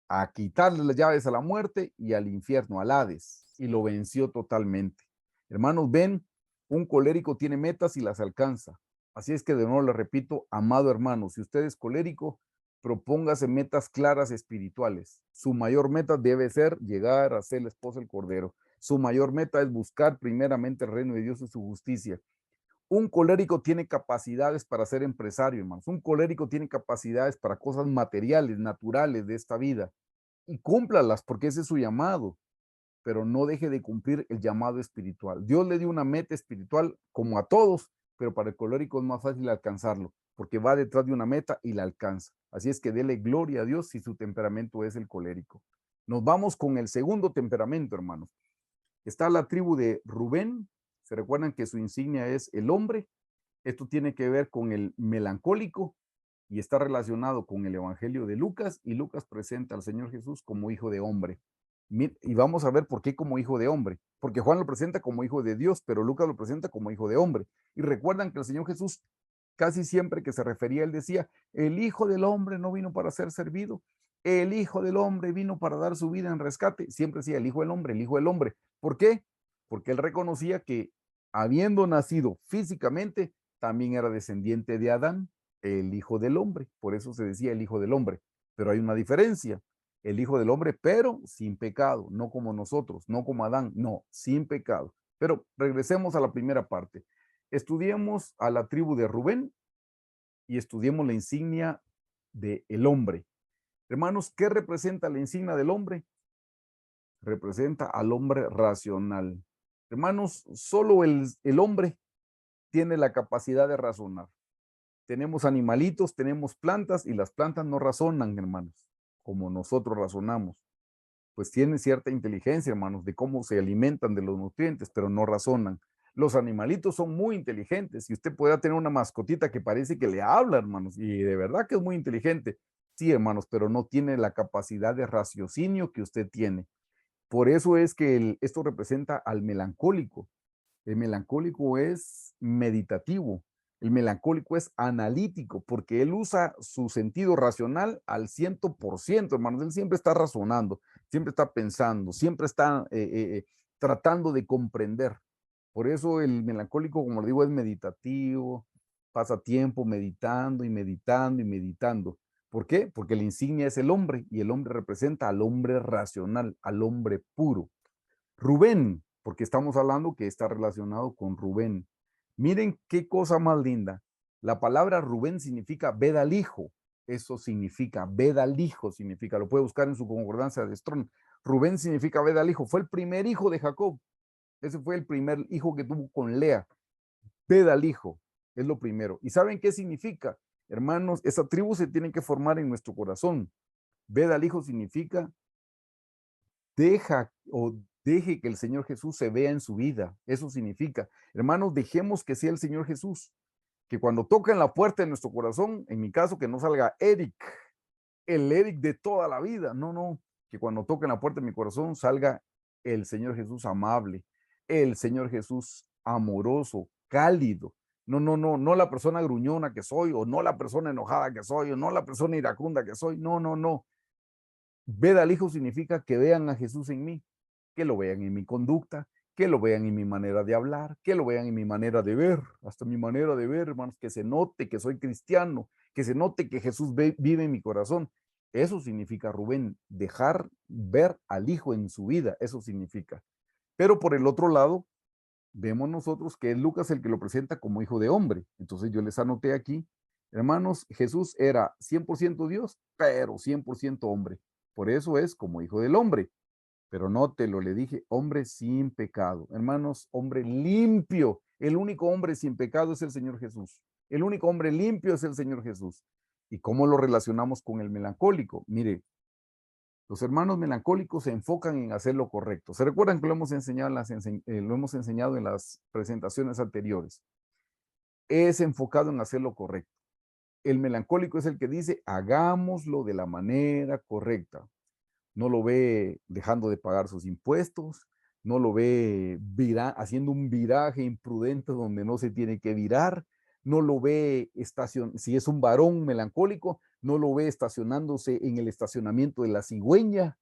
a quitarle las llaves a la muerte y al infierno, al Hades, y lo venció totalmente. Hermanos, ven, un colérico tiene metas y las alcanza. Así es que de nuevo le repito, amado hermano, si usted es colérico, propóngase metas claras espirituales. Su mayor meta debe ser llegar a ser la esposa del Cordero. Su mayor meta es buscar primeramente el reino de Dios y su justicia. Un colérico tiene capacidades para ser empresario, hermanos. Un colérico tiene capacidades para cosas materiales, naturales de esta vida. Y cúmplalas porque ese es su llamado, pero no deje de cumplir el llamado espiritual. Dios le dio una meta espiritual como a todos, pero para el colérico es más fácil alcanzarlo, porque va detrás de una meta y la alcanza. Así es que dele gloria a Dios si su temperamento es el colérico. Nos vamos con el segundo temperamento, hermanos. Está la tribu de Rubén. Se recuerdan que su insignia es el hombre. Esto tiene que ver con el melancólico y está relacionado con el Evangelio de Lucas, y Lucas presenta al Señor Jesús como hijo de hombre. Y vamos a ver por qué como hijo de hombre, porque Juan lo presenta como hijo de Dios, pero Lucas lo presenta como hijo de hombre. Y recuerdan que el Señor Jesús casi siempre que se refería, él decía, el Hijo del Hombre no vino para ser servido, el Hijo del Hombre vino para dar su vida en rescate. Siempre decía el Hijo del Hombre, el Hijo del Hombre. ¿Por qué? Porque él reconocía que habiendo nacido físicamente, también era descendiente de Adán, el Hijo del Hombre. Por eso se decía el Hijo del Hombre. Pero hay una diferencia. El Hijo del Hombre, pero sin pecado, no como nosotros, no como Adán, no, sin pecado. Pero regresemos a la primera parte. Estudiemos a la tribu de Rubén y estudiemos la insignia del hombre. Hermanos, ¿qué representa la insignia del hombre? Representa al hombre racional. Hermanos, solo el hombre tiene la capacidad de razonar. Tenemos animalitos, tenemos plantas y las plantas no razonan, hermanos, como nosotros razonamos. Pues tienen cierta inteligencia, hermanos, de cómo se alimentan de los nutrientes, pero no razonan. Los animalitos son muy inteligentes y usted puede tener una mascotita que parece que le habla, hermanos, y de verdad que es muy inteligente. Sí, hermanos, pero no tiene la capacidad de raciocinio que usted tiene. Por eso es que esto representa al melancólico. El melancólico es meditativo. El melancólico es analítico porque él usa su sentido racional al 100%, hermanos. Él siempre está razonando, siempre está pensando, siempre está tratando de comprender. Por eso el melancólico, como le digo, es meditativo, pasa tiempo meditando y meditando y meditando. ¿Por qué? Porque la insignia es el hombre y el hombre representa al hombre racional, al hombre puro. Rubén, porque estamos hablando que está relacionado con Rubén. Miren qué cosa más linda. La palabra Rubén significa ved al hijo. Eso significa, ved al hijo significa, lo puede buscar en su concordancia de Strong. Rubén significa ved al hijo. Fue el primer hijo de Jacob. Ese fue el primer hijo que tuvo con Lea. Ved al hijo, es lo primero. ¿Y saben qué significa? Hermanos, esa tribu se tiene que formar en nuestro corazón. Ved al hijo significa deja o deje que el Señor Jesús se vea en su vida. Eso significa, hermanos, dejemos que sea el Señor Jesús, que cuando toca en la puerta de nuestro corazón, en mi caso, que no salga Eric, el Eric de toda la vida. No, no, que cuando toque en la puerta de mi corazón salga el Señor Jesús amable, el Señor Jesús amoroso, cálido. No, no, no, no la persona gruñona que soy, o no la persona enojada que soy, o no la persona iracunda que soy. No, no, no. Ver al Hijo significa que vean a Jesús en mí, que lo vean en mi conducta, que lo vean en mi manera de hablar, que lo vean en mi manera de ver, hasta mi manera de ver, hermanos, que se note que soy cristiano, que se note que Jesús vive en mi corazón. Eso significa, Rubén, dejar ver al Hijo en su vida, eso significa. Pero por el otro lado, vemos nosotros que es Lucas el que lo presenta como hijo de hombre. Entonces yo les anoté aquí, hermanos, Jesús era 100% Dios, pero 100% hombre. Por eso es como hijo del hombre. Pero no te lo le dije, hombre sin pecado. Hermanos, hombre limpio. El único hombre sin pecado es el Señor Jesús. El único hombre limpio es el Señor Jesús. ¿Y cómo lo relacionamos con el melancólico? Mire, los hermanos melancólicos se enfocan en hacer lo correcto. ¿Se recuerdan que lo hemos enseñado lo hemos enseñado en las presentaciones anteriores? Es enfocado en hacer lo correcto. El melancólico es el que dice, hagámoslo de la manera correcta. No lo ve dejando de pagar sus impuestos, no lo ve haciendo un viraje imprudente donde no se tiene que virar, no lo ve si es un varón melancólico, no lo ve estacionándose en el estacionamiento de la cigüeña,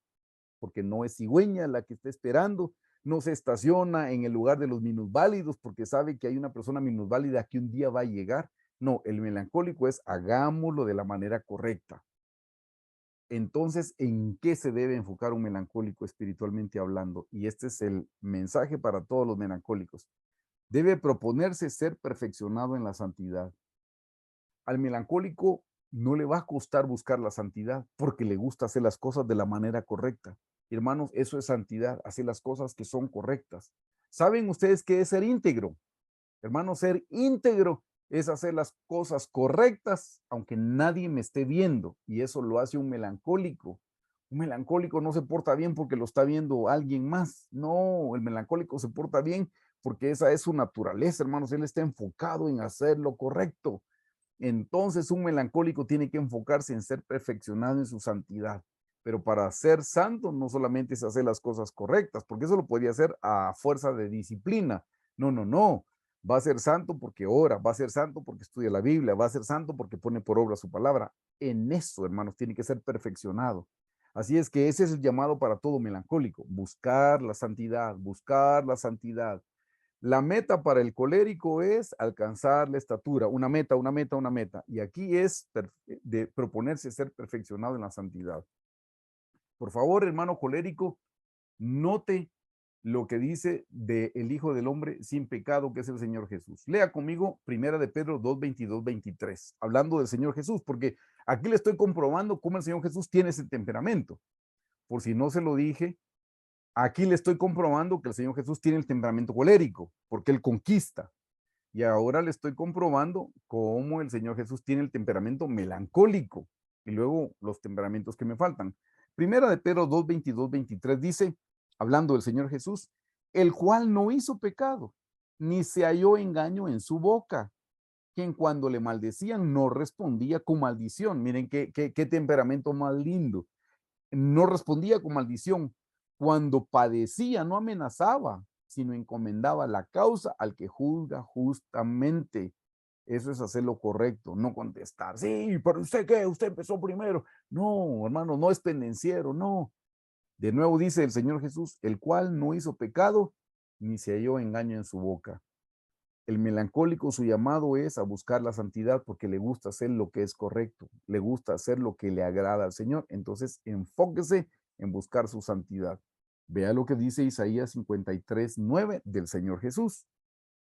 porque no es cigüeña la que está esperando, no se estaciona en el lugar de los minusválidos porque sabe que hay una persona minusválida que un día va a llegar. No, el melancólico es hagámoslo de la manera correcta. Entonces, ¿en qué se debe enfocar un melancólico espiritualmente hablando? Y este es el mensaje para todos los melancólicos. Debe proponerse ser perfeccionado en la santidad. Al melancólico no le va a costar buscar la santidad porque le gusta hacer las cosas de la manera correcta. Hermanos, eso es santidad, hacer las cosas que son correctas. ¿Saben ustedes qué es ser íntegro? Hermanos, ser íntegro es hacer las cosas correctas aunque nadie me esté viendo, y eso lo hace un melancólico. Un melancólico no se porta bien porque lo está viendo alguien más. No, el melancólico se porta bien porque esa es su naturaleza, hermanos. Él está enfocado en hacer lo correcto. Entonces un melancólico tiene que enfocarse en ser perfeccionado en su santidad. Pero para ser santo no solamente es hacer las cosas correctas, porque eso lo podría hacer a fuerza de disciplina. No, no, no. Va a ser santo porque ora, va a ser santo porque estudia la Biblia, va a ser santo porque pone por obra su palabra. En eso, hermanos, tiene que ser perfeccionado. Así es que ese es el llamado para todo melancólico, buscar la santidad, buscar la santidad. La meta para el colérico es alcanzar la estatura, una meta, una meta, una meta. Y aquí es de proponerse ser perfeccionado en la santidad. Por favor, hermano colérico, note lo que dice del Hijo del Hombre sin pecado, que es el Señor Jesús. Lea conmigo Primera de Pedro 2, 22, 23, hablando del Señor Jesús, porque aquí le estoy comprobando cómo el Señor Jesús tiene ese temperamento. Por si no se lo dije, aquí le estoy comprobando que el Señor Jesús tiene el temperamento colérico, porque Él conquista. Y ahora le estoy comprobando cómo el Señor Jesús tiene el temperamento melancólico. Y luego los temperamentos que me faltan. Primera de Pedro 2, 22, 23 dice, hablando del Señor Jesús, el cual no hizo pecado, ni se halló engaño en su boca, quien cuando le maldecían no respondía con maldición. Miren qué temperamento más lindo. No respondía con maldición. Cuando padecía, no amenazaba, sino encomendaba la causa al que juzga justamente. Eso es hacer lo correcto, no contestar. Sí, pero usted qué, usted empezó primero. No, hermano, no es pendenciero, no. De nuevo dice el Señor Jesús, el cual no hizo pecado, ni se halló engaño en su boca. El melancólico, su llamado es a buscar la santidad porque le gusta hacer lo que es correcto, le gusta hacer lo que le agrada al Señor. Entonces, enfóquese en buscar su santidad. Vea lo que dice Isaías 53, 9 del Señor Jesús.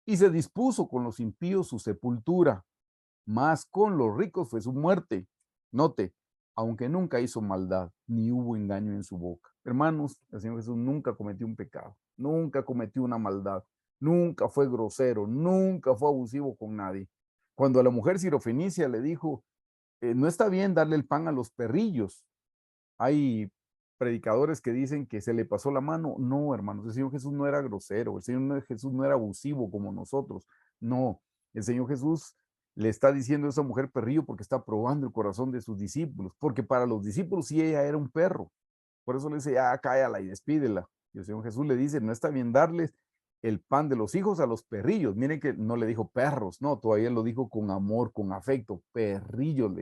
Y se dispuso con los impíos su sepultura, mas con los ricos fue su muerte. Note, aunque nunca hizo maldad, ni hubo engaño en su boca. Hermanos, el Señor Jesús nunca cometió un pecado, nunca cometió una maldad, nunca fue grosero, nunca fue abusivo con nadie. Cuando a la mujer sirofenicia le dijo, no está bien darle el pan a los perrillos, hay predicadores que dicen que se le pasó la mano. No, hermanos, el Señor Jesús no era grosero, el Señor Jesús no era abusivo como nosotros. No, el Señor Jesús le está diciendo a esa mujer perrillo porque está probando el corazón de sus discípulos, porque para los discípulos sí ella era un perro. Por eso le dice, ya cállala y despídela. Y el Señor Jesús le dice, no está bien darles el pan de los hijos a los perrillos. Miren que no le dijo perros, no, todavía lo dijo con amor, con afecto, perrillos,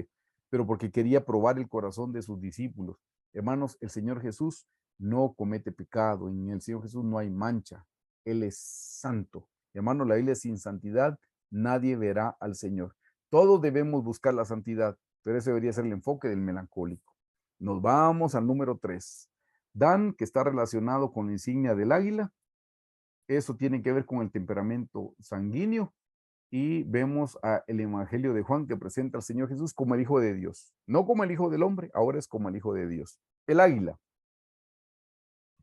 pero porque quería probar el corazón de sus discípulos. Hermanos, el Señor Jesús no comete pecado, en el Señor Jesús no hay mancha, Él es santo. Hermanos, la Biblia sin santidad nadie verá al Señor. Todos debemos buscar la santidad, pero ese debería ser el enfoque del melancólico. Nos vamos al número 3. Dan, que está relacionado con la insignia del águila. Eso tiene que ver con el temperamento sanguíneo. Y vemos el Evangelio de Juan que presenta al Señor Jesús como el Hijo de Dios. No como el Hijo del Hombre, ahora es como el Hijo de Dios. El águila.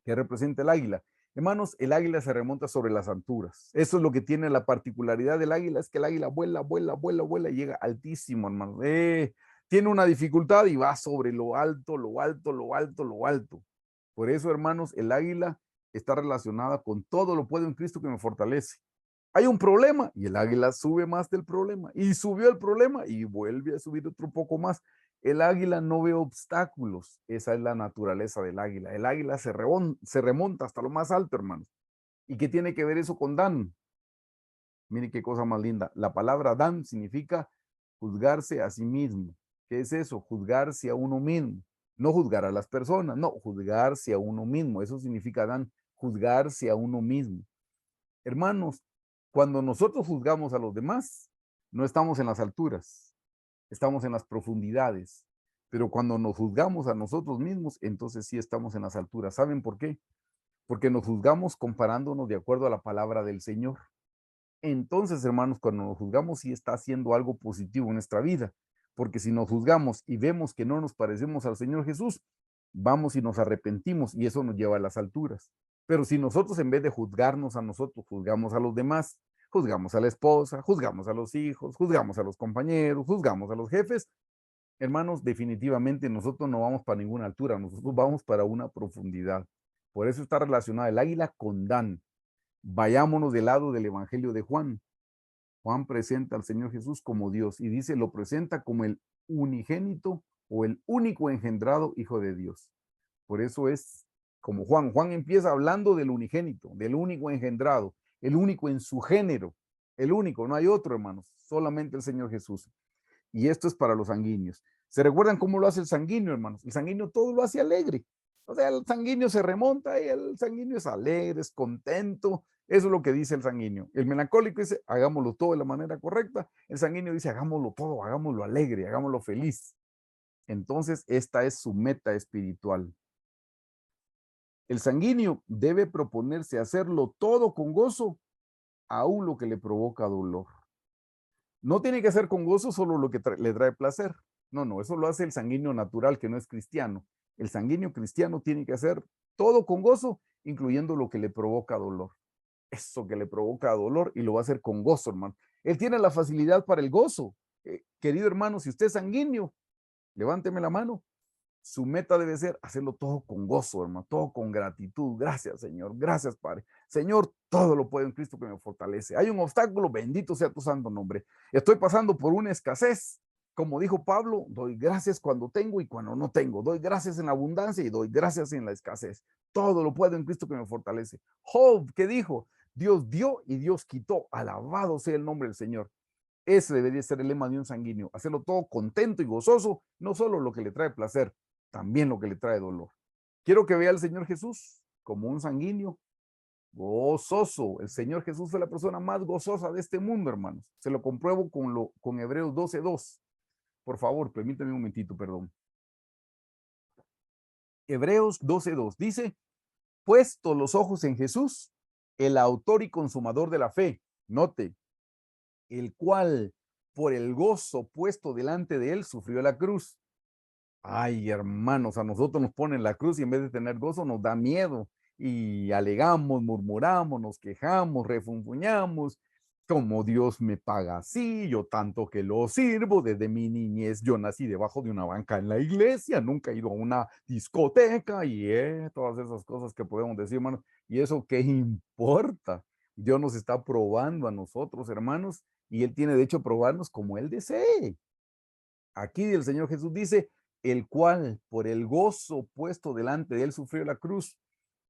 ¿Qué representa el águila? Hermanos, el águila se remonta sobre las alturas. Eso es lo que tiene la particularidad del águila, es que el águila vuela, vuela, vuela, vuela y llega altísimo, hermanos. Tiene una dificultad y va sobre lo alto, lo alto, lo alto, lo alto. Por eso, hermanos, el águila está relacionada con todo lo puedo en Cristo que me fortalece. Hay un problema y el águila sube más del problema y subió el problema y vuelve a subir otro poco más. El águila no ve obstáculos. Esa es la naturaleza del águila. El águila se remonta hasta lo más alto, hermanos. ¿Y qué tiene que ver eso con Dan? Mire qué cosa más linda. La palabra Dan significa juzgarse a sí mismo. ¿Qué es eso? Juzgarse a uno mismo. No juzgar a las personas, no, juzgarse a uno mismo. Eso significa Dan, juzgarse a uno mismo. Hermanos, cuando nosotros juzgamos a los demás, no estamos en las alturas, estamos en las profundidades. Pero cuando nos juzgamos a nosotros mismos, entonces sí estamos en las alturas. ¿Saben por qué? Porque nos juzgamos comparándonos de acuerdo a la palabra del Señor. Entonces, hermanos, cuando nos juzgamos, sí está haciendo algo positivo en nuestra vida. Porque si nos juzgamos y vemos que no nos parecemos al Señor Jesús, vamos y nos arrepentimos y eso nos lleva a las alturas. Pero si nosotros en vez de juzgarnos a nosotros, juzgamos a los demás, juzgamos a la esposa, juzgamos a los hijos, juzgamos a los compañeros, juzgamos a los jefes, hermanos, definitivamente nosotros no vamos para ninguna altura, nosotros vamos para una profundidad. Por eso está relacionada el águila con Dan. Vayámonos del lado del Evangelio de Juan. Juan presenta al Señor Jesús como Dios y dice, lo presenta como el unigénito o el único engendrado Hijo de Dios. Por eso es como Juan. Juan empieza hablando del unigénito, del único engendrado, el único en su género, el único, no hay otro, hermanos, solamente el Señor Jesús. Y esto es para los sanguíneos. ¿Se recuerdan cómo lo hace el sanguíneo, hermanos? El sanguíneo todo lo hace alegre. O sea, el sanguíneo se remonta y el sanguíneo es alegre, es contento. Eso es lo que dice el sanguíneo. El melancólico dice, hagámoslo todo de la manera correcta. El sanguíneo dice, hagámoslo todo, hagámoslo alegre, hagámoslo feliz. Entonces, esta es su meta espiritual. El sanguíneo debe proponerse hacerlo todo con gozo, aún lo que le provoca dolor. No tiene que hacer con gozo solo lo que le trae placer. No, no, eso lo hace el sanguíneo natural que no es cristiano. El sanguíneo cristiano tiene que hacer todo con gozo, incluyendo lo que le provoca dolor. Eso que le provoca dolor y lo va a hacer con gozo, hermano. Él tiene la facilidad para el gozo. Querido hermano, si usted es sanguíneo, levánteme la mano. Su meta debe ser hacerlo todo con gozo, hermano, todo con gratitud. Gracias, Señor. Gracias, Padre. Señor, todo lo puedo en Cristo que me fortalece. Hay un obstáculo, bendito sea tu santo nombre. Estoy pasando por una escasez. Como dijo Pablo, doy gracias cuando tengo y cuando no tengo. Doy gracias en la abundancia y doy gracias en la escasez. Todo lo puedo en Cristo que me fortalece. Job, ¿qué dijo? Dios dio y Dios quitó. Alabado sea el nombre del Señor. Ese debería ser el lema de un sanguíneo. Hacerlo todo contento y gozoso, no solo lo que le trae placer, también lo que le trae dolor. Quiero que vea al Señor Jesús como un sanguíneo gozoso. El Señor Jesús fue la persona más gozosa de este mundo, hermanos. Se lo compruebo con Hebreos 12:2. Por favor, permítame un momentito, perdón. Hebreos 12:2 dice, puesto los ojos en Jesús, el autor y consumador de la fe. Note, el cual por el gozo puesto delante de él sufrió la cruz. Ay, hermanos, a nosotros nos ponen la cruz y en vez de tener gozo nos da miedo y alegamos, murmuramos, nos quejamos, refunfuñamos, como Dios me paga así, yo tanto que lo sirvo, desde mi niñez yo nací debajo de una banca en la iglesia, nunca he ido a una discoteca y todas esas cosas que podemos decir, hermanos, y eso qué importa. Dios nos está probando a nosotros, hermanos, y Él tiene de hecho probarnos como Él desee. Aquí el Señor Jesús dice, el cual por el gozo puesto delante de él sufrió la cruz.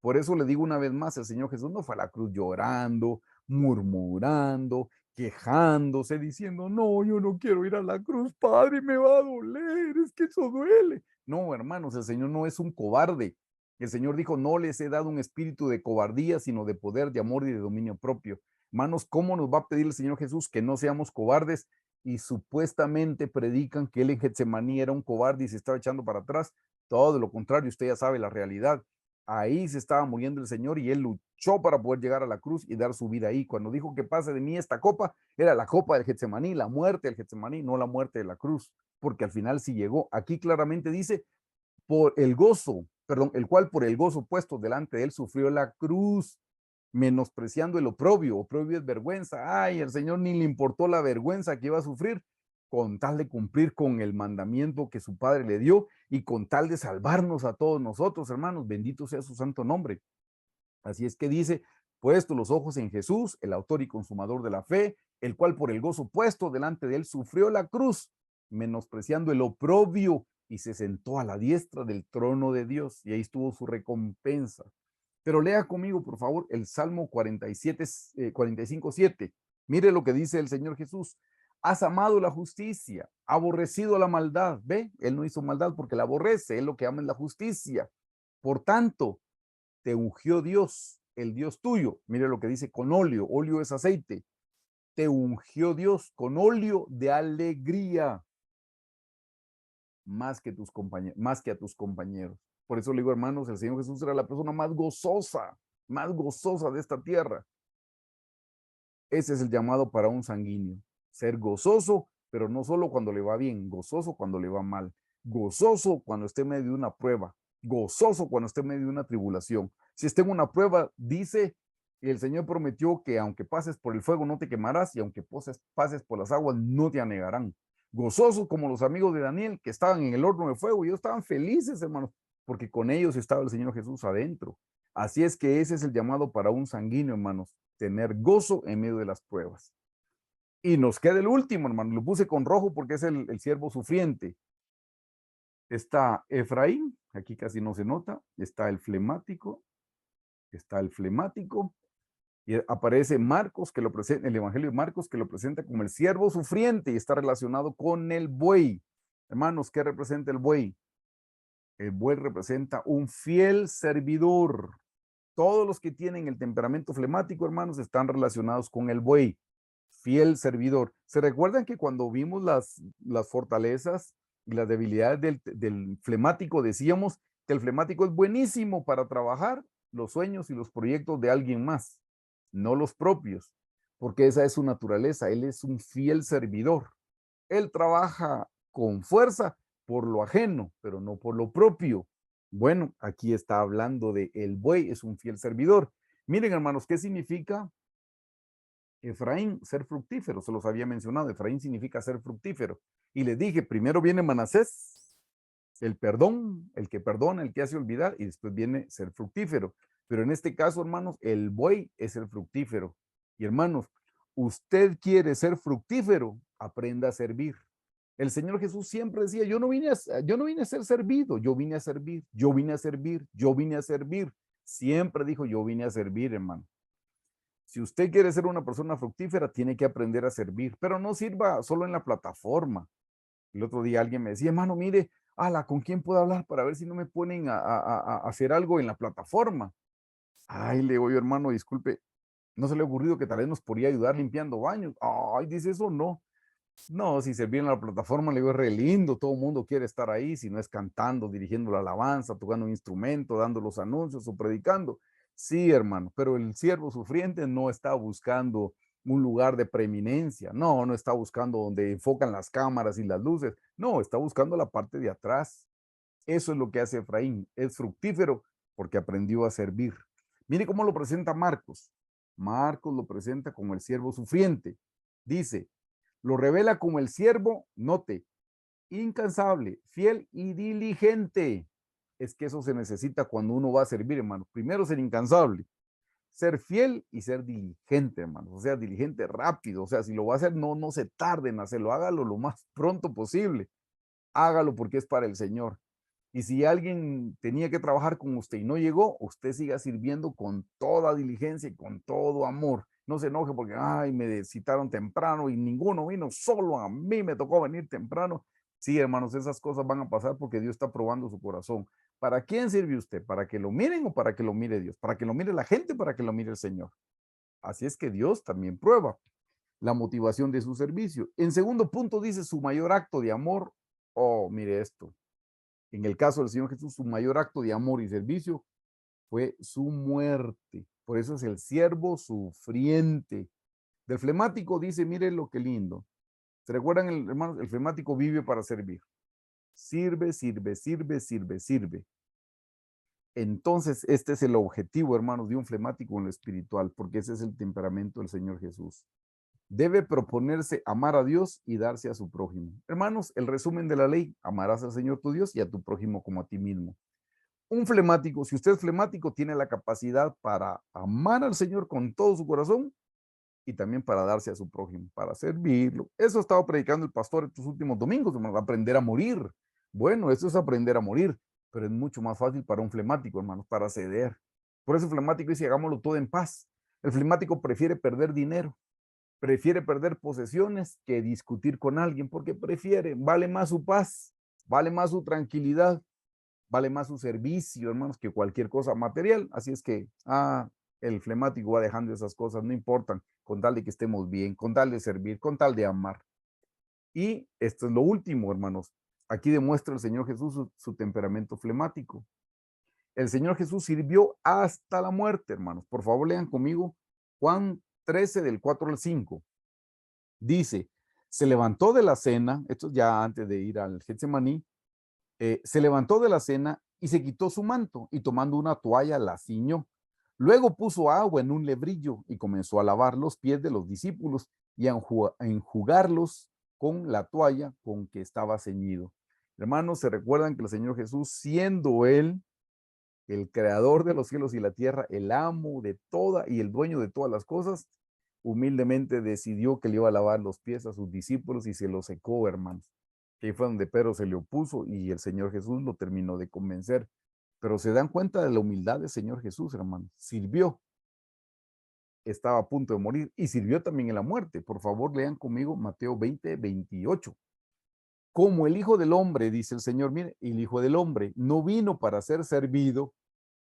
Por eso le digo una vez más, el Señor Jesús no fue a la cruz llorando, murmurando, quejándose, diciendo, no, yo no quiero ir a la cruz, Padre, me va a doler, es que eso duele. No, hermanos, el Señor no es un cobarde. El Señor dijo, no les he dado un espíritu de cobardía, sino de poder, de amor y de dominio propio. Hermanos, ¿cómo nos va a pedir el Señor Jesús que no seamos cobardes? Y supuestamente predican que él en Getsemaní era un cobarde y se estaba echando para atrás. Todo lo contrario, usted ya sabe la realidad. Ahí se estaba muriendo el Señor y él luchó para poder llegar a la cruz y dar su vida ahí. Cuando dijo que pase de mí esta copa, era la copa del Getsemaní, la muerte del Getsemaní, no la muerte de la cruz, porque al final sí llegó. Aquí claramente dice, por el gozo, perdón, el cual por el gozo puesto delante de él sufrió la cruz, menospreciando el oprobio. Oprobio es vergüenza. Ay, el Señor ni le importó la vergüenza que iba a sufrir con tal de cumplir con el mandamiento que su Padre le dio y con tal de salvarnos a todos nosotros, hermanos. Bendito sea su santo nombre. Así es que dice, puesto los ojos en Jesús, el autor y consumador de la fe, el cual por el gozo puesto delante de él sufrió la cruz, menospreciando el oprobio y se sentó a la diestra del trono de Dios y ahí estuvo su recompensa. Pero lea conmigo, por favor, el Salmo 47, 45:7. Mire lo que dice el Señor Jesús. Has amado la justicia, aborrecido la maldad. ¿Ve? Él no hizo maldad porque la aborrece. Él lo que ama es la justicia. Por tanto, te ungió Dios, el Dios tuyo. Mire lo que dice con óleo. Óleo es aceite. Te ungió Dios con óleo de alegría más que a tus compañeros. Por eso le digo, hermanos, el Señor Jesús era la persona más gozosa de esta tierra. Ese es el llamado para un sanguíneo. Ser gozoso, pero no solo cuando le va bien, gozoso cuando le va mal, gozoso cuando esté en medio de una prueba, gozoso cuando esté en medio de una tribulación. Si esté en una prueba, dice, el Señor prometió que aunque pases por el fuego no te quemarás y aunque pases por las aguas no te anegarán. Gozosos como los amigos de Daniel que estaban en el horno de fuego y ellos estaban felices, hermanos, porque con ellos estaba el Señor Jesús adentro. Así es que ese es el llamado para un sanguíneo, hermanos, tener gozo en medio de las pruebas. Y nos queda el último, hermano, lo puse con rojo porque es el siervo sufriente. Está Efraín, aquí casi no se nota, está el flemático, y aparece Marcos, que lo presenta, el Evangelio de Marcos, que lo presenta como el siervo sufriente y está relacionado con el buey. Hermanos, ¿qué representa el buey? El buey representa un fiel servidor. Todos los que tienen el temperamento flemático, hermanos, están relacionados con el buey, fiel servidor. ¿Se recuerdan que cuando vimos las fortalezas y las debilidades del flemático, decíamos que el flemático es buenísimo para trabajar los sueños y los proyectos de alguien más, no los propios, porque esa es su naturaleza. Él es un fiel servidor. Él trabaja con fuerza por lo ajeno, pero no por lo propio. Bueno, aquí está hablando de el buey es un fiel servidor. Miren, hermanos, ¿qué significa Efraín? Ser fructífero, se los había mencionado. Efraín significa ser fructífero. Y les dije, primero viene Manasés, el perdón, el que perdona, el que hace olvidar, y después viene ser fructífero. Pero en este caso, hermanos, el buey es el fructífero. Y hermanos, usted quiere ser fructífero, aprenda a servir. El Señor Jesús siempre decía, yo no vine a ser servido, yo vine a servir, yo vine a servir, yo vine a servir. Siempre dijo, yo vine a servir, hermano. Si usted quiere ser una persona fructífera, tiene que aprender a servir, pero no sirva solo en la plataforma. El otro día alguien me decía, hermano, mire, ala, ¿con quién puedo hablar para ver si no me ponen a hacer algo en la plataforma? Ay, le digo yo, hermano, disculpe, ¿no se le ha ocurrido que tal vez nos podría ayudar limpiando baños? Ay, dice eso, no. No, si servir en la plataforma, le digo, es re lindo, todo el mundo quiere estar ahí, si no es cantando, dirigiendo la alabanza, tocando un instrumento, dando los anuncios o predicando. Sí, hermano, pero el siervo sufriente no está buscando un lugar de preeminencia, no, no está buscando donde enfocan las cámaras y las luces, no, está buscando la parte de atrás. Eso es lo que hace Efraín, es fructífero porque aprendió a servir. Mire cómo lo presenta Marcos. Marcos lo presenta como el siervo sufriente. Dice, lo revela como el siervo, note, incansable, fiel y diligente. Es que eso se necesita cuando uno va a servir, hermano. Primero ser incansable, ser fiel y ser diligente, hermano. O sea, diligente rápido. O sea, si lo va a hacer, no se tarde en hacerlo. Hágalo lo más pronto posible. Hágalo porque es para el Señor. Y si alguien tenía que trabajar con usted y no llegó, usted siga sirviendo con toda diligencia y con todo amor. No se enoje porque, ay, me citaron temprano y ninguno vino, solo a mí me tocó venir temprano. Sí, hermanos, esas cosas van a pasar porque Dios está probando su corazón. ¿Para quién sirve usted? ¿Para que lo miren o para que lo mire Dios? ¿Para que lo mire la gente o para que lo mire el Señor? Así es que Dios también prueba la motivación de su servicio. En segundo punto dice su mayor acto de amor. Oh, mire esto. En el caso del Señor Jesús, su mayor acto de amor y servicio fue su muerte. Por eso es el siervo sufriente. Del flemático dice, mire lo que lindo. ¿Se recuerdan, hermanos? El flemático vive para servir. Sirve, sirve, sirve, sirve, sirve. Entonces, este es el objetivo, hermanos, de un flemático en lo espiritual, porque ese es el temperamento del Señor Jesús. Debe proponerse amar a Dios y darse a su prójimo. Hermanos, el resumen de la ley, amarás al Señor tu Dios y a tu prójimo como a ti mismo. Un flemático, si usted es flemático, tiene la capacidad para amar al Señor con todo su corazón y también para darse a su prójimo, para servirlo. Eso ha estado predicando el pastor estos últimos domingos, hermano, aprender a morir. Bueno, eso es aprender a morir, pero es mucho más fácil para un flemático, hermanos, para ceder. Por eso el flemático dice, hagámoslo todo en paz. El flemático prefiere perder dinero prefiere perder posesiones que discutir con alguien, porque vale más su paz, vale más su tranquilidad, vale más su servicio, hermanos, que cualquier cosa material. Así es que, el flemático va dejando esas cosas, no importan, con tal de que estemos bien, con tal de servir, con tal de amar. Y esto es lo último, hermanos. Aquí demuestra el Señor Jesús su temperamento flemático. El Señor Jesús sirvió hasta la muerte, hermanos. Por favor, lean conmigo Juan 13, del 4 al 5. Dice, se levantó de la cena, esto es ya antes de ir al Getsemaní, se levantó de la cena y se quitó su manto y tomando una toalla la ciñó. Luego puso agua en un lebrillo y comenzó a lavar los pies de los discípulos y a enjugarlos con la toalla con que estaba ceñido. Hermanos, se recuerdan que el Señor Jesús, siendo Él el creador de los cielos y la tierra, el amo de toda y el dueño de todas las cosas, humildemente decidió que le iba a lavar los pies a sus discípulos y se los secó, hermanos. Que fue donde Pedro se le opuso y el Señor Jesús lo terminó de convencer. Pero se dan cuenta de la humildad del Señor Jesús, hermanos. Sirvió, estaba a punto de morir y sirvió también en la muerte. Por favor, lean conmigo Mateo 20, 28. Como el Hijo del Hombre, dice el Señor, mire, el Hijo del Hombre no vino para ser servido,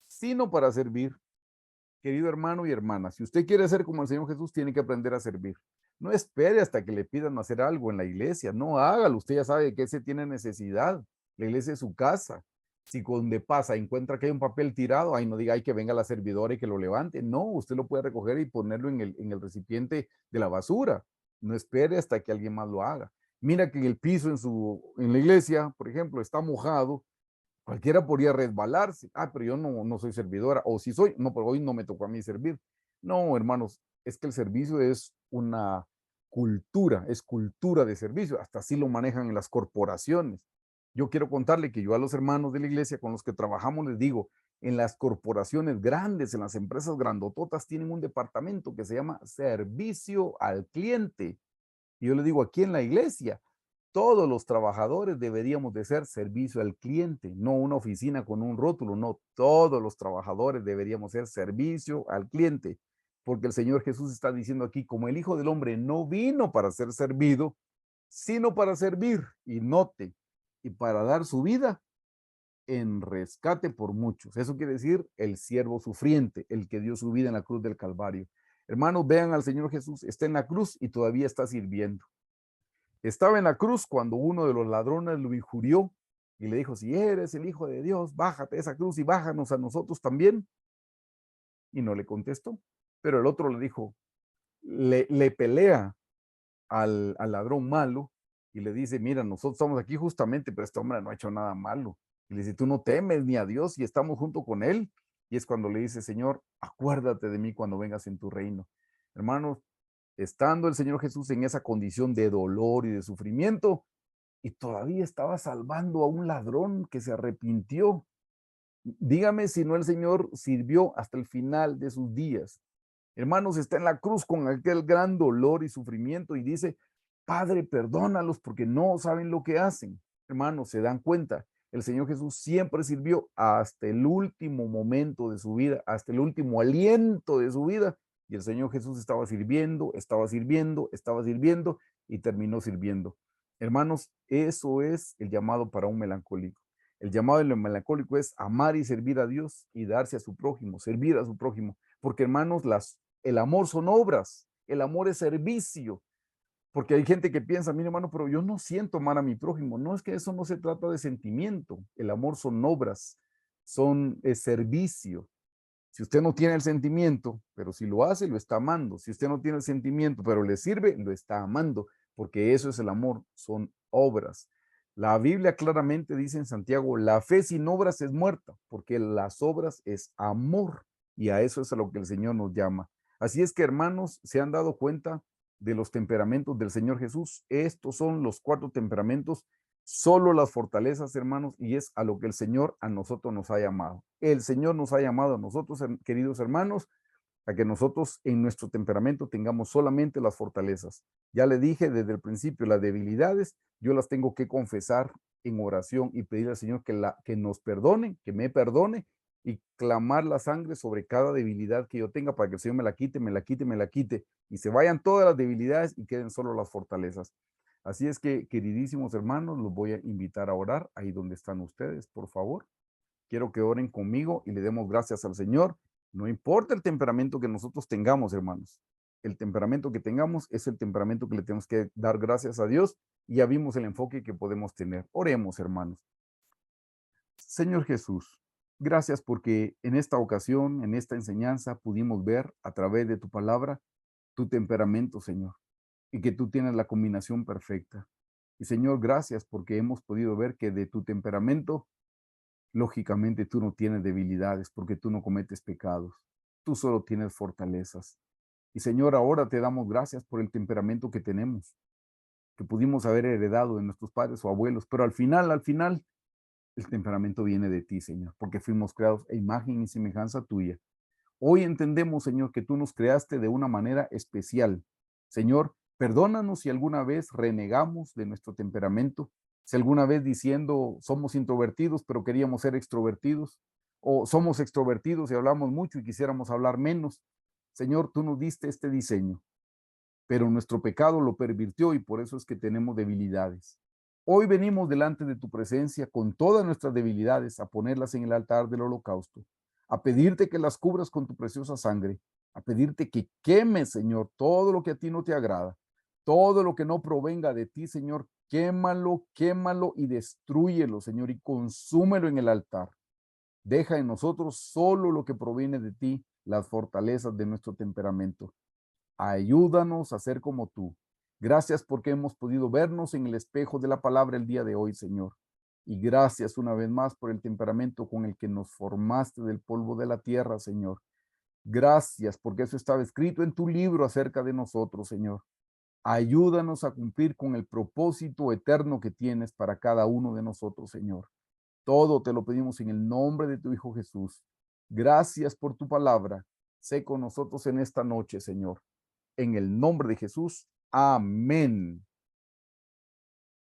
sino para servir. Querido hermano y hermana, si usted quiere ser como el Señor Jesús, tiene que aprender a servir. No espere hasta que le pidan hacer algo en la iglesia, no hágalo, usted ya sabe que ese tiene necesidad. La iglesia es su casa. Si donde pasa encuentra que hay un papel tirado, ahí no diga, hay que venga la servidora y que lo levante. No, usted lo puede recoger y ponerlo en el recipiente de la basura. No espere hasta que alguien más lo haga. Mira que el piso en la iglesia, por ejemplo, está mojado. Cualquiera podría resbalarse. Pero yo no soy servidora. O si soy, no, pero hoy no me tocó a mí servir. No, hermanos, es que el servicio es una cultura, es cultura de servicio. Hasta así lo manejan en las corporaciones. Yo quiero contarle que yo a los hermanos de la iglesia con los que trabajamos les digo, en las corporaciones grandes, en las empresas grandototas, tienen un departamento que se llama servicio al cliente. Y yo le digo, aquí en la iglesia, todos los trabajadores deberíamos de ser servicio al cliente, no una oficina con un rótulo, no, todos los trabajadores deberíamos ser servicio al cliente, porque el Señor Jesús está diciendo aquí, como el Hijo del Hombre no vino para ser servido, sino para servir, y note, y para dar su vida en rescate por muchos. Eso quiere decir el siervo sufriente, el que dio su vida en la cruz del Calvario. Hermanos, vean al Señor Jesús, está en la cruz y todavía está sirviendo. Estaba en la cruz cuando uno de los ladrones lo injurió y le dijo, si eres el Hijo de Dios, bájate de esa cruz y bájanos a nosotros también. Y no le contestó. Pero el otro le dijo, le pelea al ladrón malo y le dice, mira, nosotros estamos aquí justamente, pero este hombre no ha hecho nada malo. Y le dice, tú no temes ni a Dios y estamos junto con él. Y es cuando le dice, Señor, acuérdate de mí cuando vengas en tu reino. Hermanos, estando el Señor Jesús en esa condición de dolor y de sufrimiento, y todavía estaba salvando a un ladrón que se arrepintió. Dígame si no el Señor sirvió hasta el final de sus días. Hermanos, está en la cruz con aquel gran dolor y sufrimiento y dice, Padre, perdónalos porque no saben lo que hacen. Hermanos, se dan cuenta, el Señor Jesús siempre sirvió hasta el último momento de su vida, hasta el último aliento de su vida. Y el Señor Jesús estaba sirviendo, estaba sirviendo, estaba sirviendo y terminó sirviendo. Hermanos, eso es el llamado para un melancólico. El llamado del melancólico es amar y servir a Dios y darse a su prójimo, servir a su prójimo. Porque hermanos, el amor son obras, el amor es servicio. Porque hay gente que piensa, mire hermano, pero yo no siento amar a mi prójimo. No, es que eso no se trata de sentimiento. El amor son obras, es servicio. Si usted no tiene el sentimiento, pero si lo hace, lo está amando. Si usted no tiene el sentimiento, pero le sirve, lo está amando, porque eso es el amor, son obras. La Biblia claramente dice en Santiago, la fe sin obras es muerta, porque las obras es amor, y a eso es a lo que el Señor nos llama. Así es que, hermanos, se han dado cuenta de los temperamentos del Señor Jesús. Estos son los 4 temperamentos, solo las fortalezas, hermanos, y es a lo que el Señor a nosotros nos ha llamado. El Señor nos ha llamado a nosotros, queridos hermanos, a que nosotros en nuestro temperamento tengamos solamente las fortalezas. Ya le dije desde el principio, las debilidades, yo las tengo que confesar en oración y pedir al Señor que nos perdone, que me perdone y clamar la sangre sobre cada debilidad que yo tenga para que el Señor me la quite, me la quite, me la quite, y se vayan todas las debilidades y queden solo las fortalezas. Así es que, queridísimos hermanos, los voy a invitar a orar ahí donde están ustedes, por favor. Quiero que oren conmigo y le demos gracias al Señor. No importa el temperamento que nosotros tengamos, hermanos. El temperamento que tengamos es el temperamento que le tenemos que dar gracias a Dios, y ya vimos el enfoque que podemos tener. Oremos, hermanos. Señor Jesús, gracias porque en esta ocasión, en esta enseñanza, pudimos ver a través de tu palabra tu temperamento, Señor, y que tú tienes la combinación perfecta. Y Señor, gracias porque hemos podido ver que de tu temperamento, lógicamente tú no tienes debilidades porque tú no cometes pecados. Tú solo tienes fortalezas. Y Señor, ahora te damos gracias por el temperamento que tenemos, que pudimos haber heredado de nuestros padres o abuelos, pero al final, el temperamento viene de ti, Señor, porque fuimos creados a imagen y semejanza tuya. Hoy entendemos, Señor, que tú nos creaste de una manera especial. Señor, perdónanos si alguna vez renegamos de nuestro temperamento, si alguna vez diciendo somos introvertidos, pero queríamos ser extrovertidos, o somos extrovertidos y hablamos mucho y quisiéramos hablar menos. Señor, tú nos diste este diseño, pero nuestro pecado lo pervirtió y por eso es que tenemos debilidades. Hoy venimos delante de tu presencia con todas nuestras debilidades a ponerlas en el altar del holocausto, a pedirte que las cubras con tu preciosa sangre, a pedirte que quemes, Señor, todo lo que a ti no te agrada, todo lo que no provenga de ti, Señor, quémalo, quémalo y destrúyelo, Señor, y consúmelo en el altar. Deja en nosotros solo lo que proviene de ti, las fortalezas de nuestro temperamento. Ayúdanos a ser como tú. Gracias porque hemos podido vernos en el espejo de la palabra el día de hoy, Señor. Y gracias una vez más por el temperamento con el que nos formaste del polvo de la tierra, Señor. Gracias porque eso estaba escrito en tu libro acerca de nosotros, Señor. Ayúdanos a cumplir con el propósito eterno que tienes para cada uno de nosotros, Señor. Todo te lo pedimos en el nombre de tu Hijo Jesús. Gracias por tu palabra. Sé con nosotros en esta noche, Señor. En el nombre de Jesús. Amén.